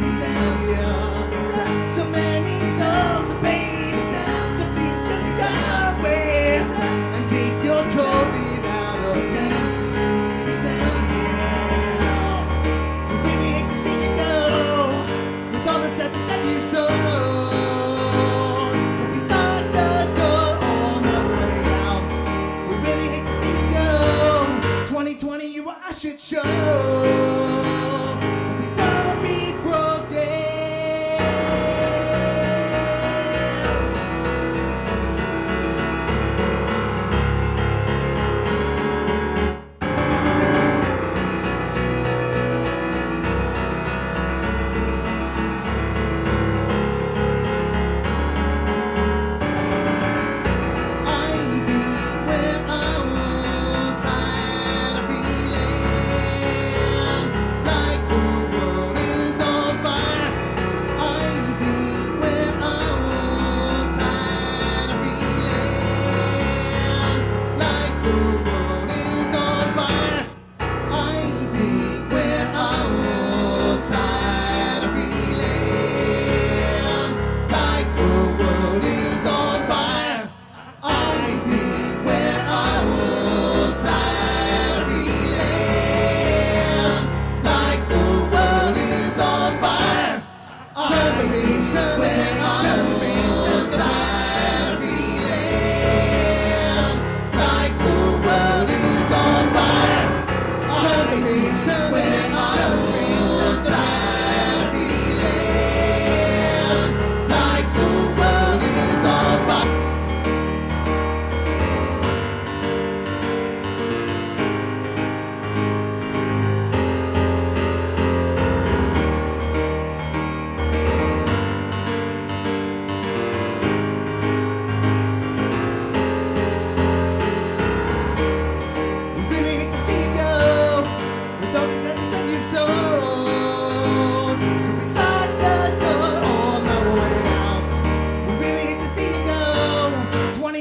peace out, peace out. So many souls of pain, peace out.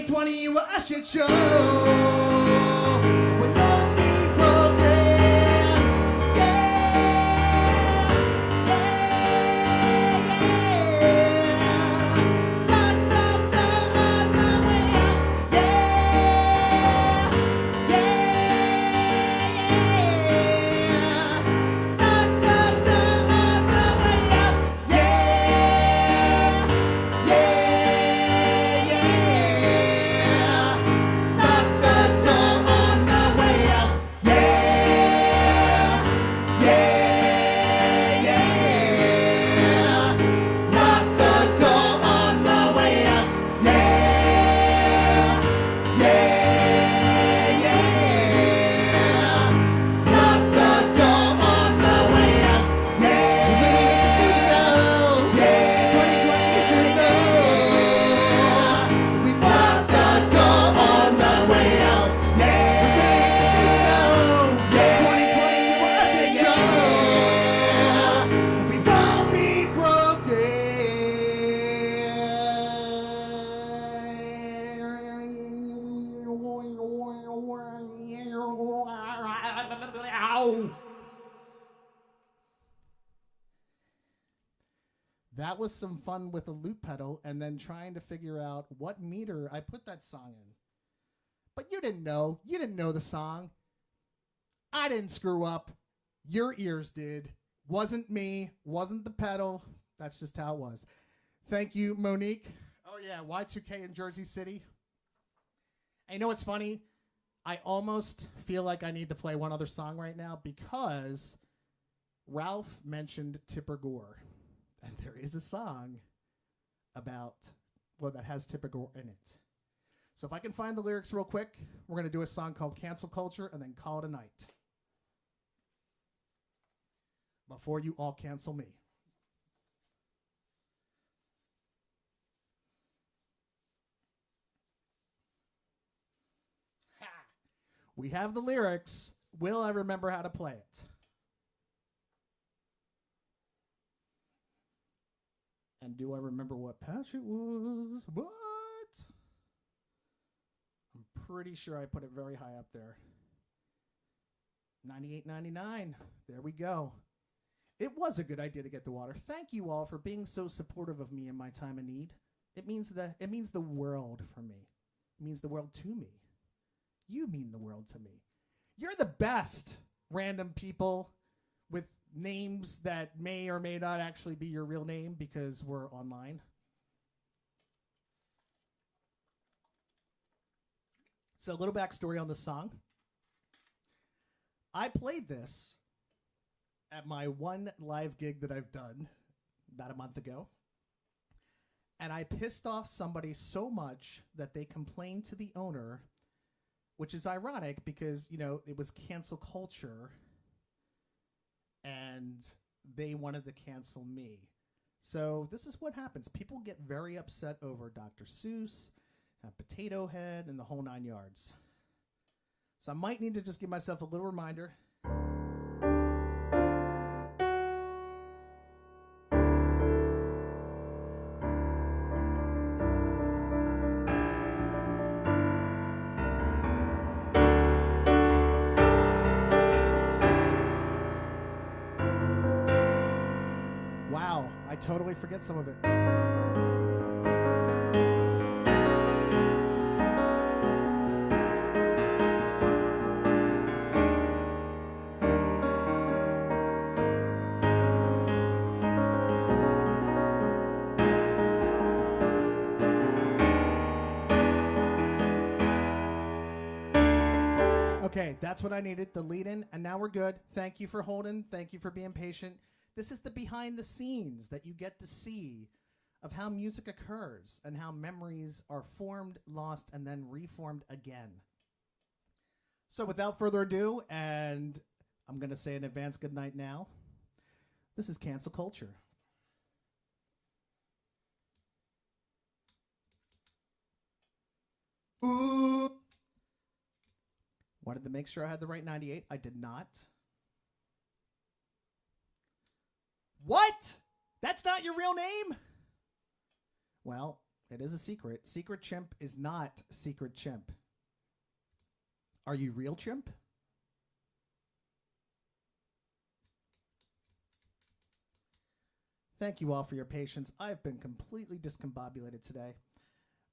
2020 you were a shit show. We'll all be broken. That was some fun with a loop pedal and then trying to figure out what meter I put that song in. But you didn't know. You didn't know the song. I didn't screw up. Your ears did. Wasn't me. Wasn't the pedal. That's just how it was. Thank you, Monique. Oh, yeah, Y2K in Jersey City. And you know what's funny? I almost feel like I need to play one other song right now because Ralph mentioned Tipper Gore. And there is a song about, well, that has Tipper Gore in it. So if I can find the lyrics real quick, we're going to do a song called Cancel Culture and then call it a night. Before you all cancel me. Ha! We have the lyrics. Will I remember how to play it? And do I remember what patch it was? What? I'm pretty sure I put it very high up there. 98.99. There we go. It was a good idea to get the water. Thank you all for being so supportive of me in my time of need. It means the world for me. It means the world to me. You mean the world to me. You're the best, random people with names that may or may not actually be your real name because we're online. So a little backstory on the song. I played this at my one live gig that I've done about a month ago. And I pissed off somebody so much that they complained to the owner, which is ironic because, you know, it was cancel culture and they wanted to cancel me. So this is what happens. People get very upset over Dr. Seuss, Potato Head, and the whole 9 yards. So I might need to just give myself a little reminder. Wow, I totally forget some of it. Okay, that's what I needed, the lead-in, and now we're good. Thank you for holding. Thank you for being patient. This is the behind the scenes that you get to see of how music occurs and how memories are formed, lost, and then reformed again. So without further ado, and I'm going to say in advance good night now, this is Cancel Culture. Ooh. Wanted to make sure I had the right 98. I did not. What? That's not your real name? Well, It is a secret. Secret chimp is not secret chimp. Are you real chimp? Thank you all for your patience. I've been completely discombobulated today,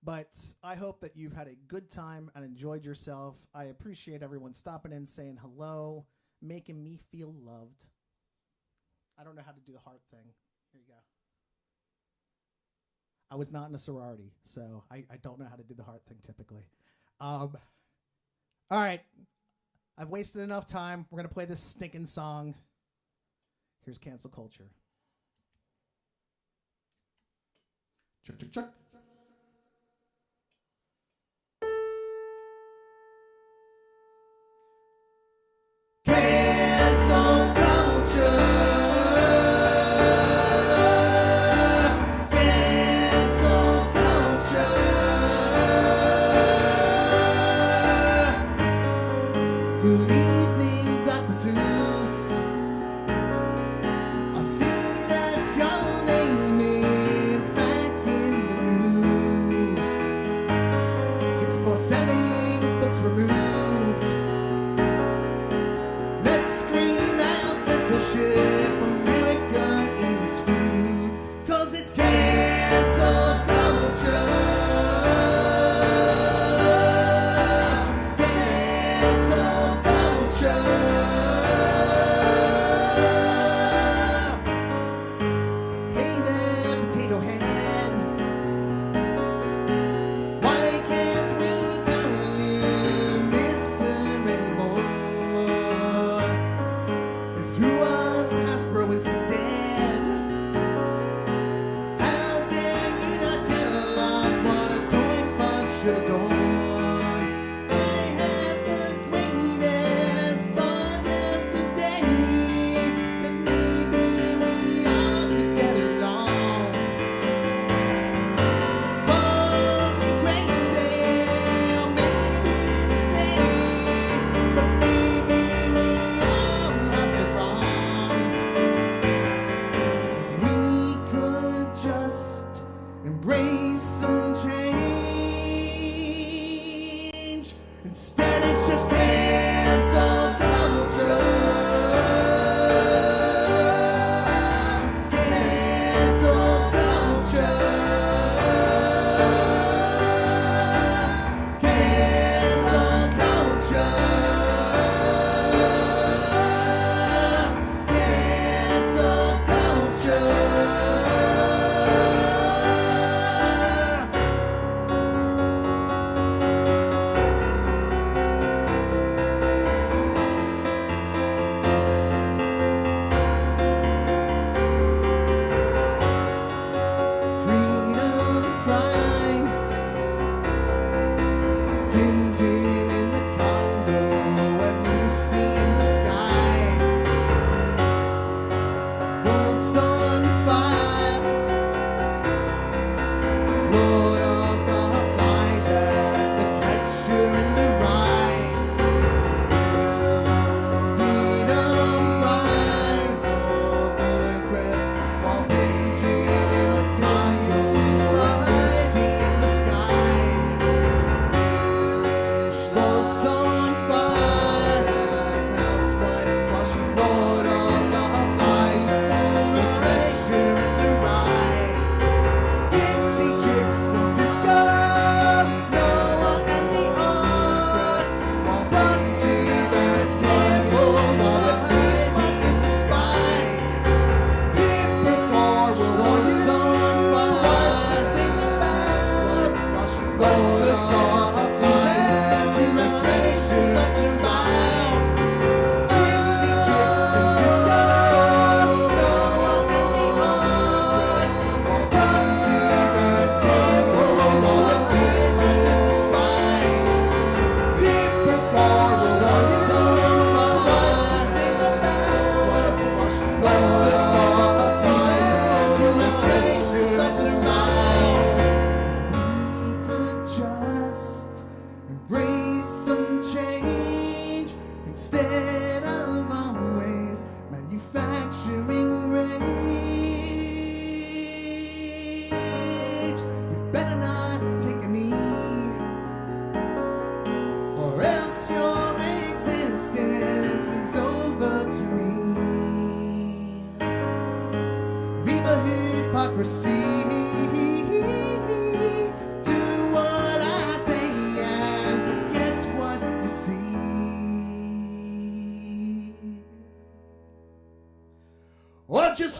but I hope that you've had a good time and enjoyed yourself. I appreciate everyone stopping in, saying hello, making me feel loved. I don't know how to do the heart thing. Here you go. I was not in a sorority, so I don't know how to do the heart thing typically. All right. I've wasted enough time. We're going to play this stinking song. Here's Cancel Culture. Check, check, check. Cancel culture. Cancel culture. Good evening, Dr. Seuss. I see that your name is back in the news. 647 books removed. Let's scream out censorship. America is screwed. 'Cause it's cancel culture. Cancel culture. Hey there, potato head. Why can't we call you Mr. anymore? It's through us, Hasbro is dead. How dare you not tell us what a toy spot should have done? I had the greatest thought yesterday that maybe we all could get along. Call me crazy, or maybe insane, but maybe we all have it wrong. If we could just embrace some change.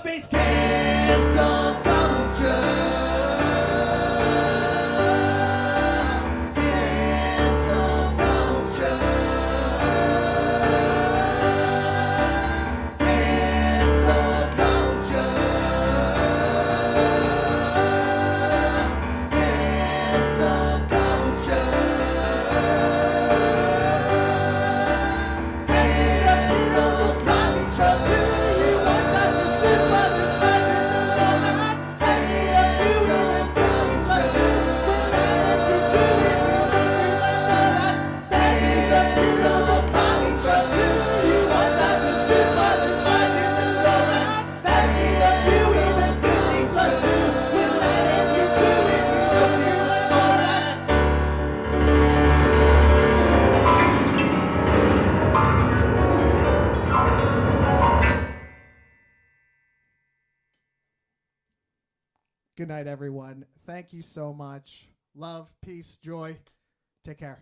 face cancel culture. Good night, everyone. Thank you so much. Love, peace, joy. Take care.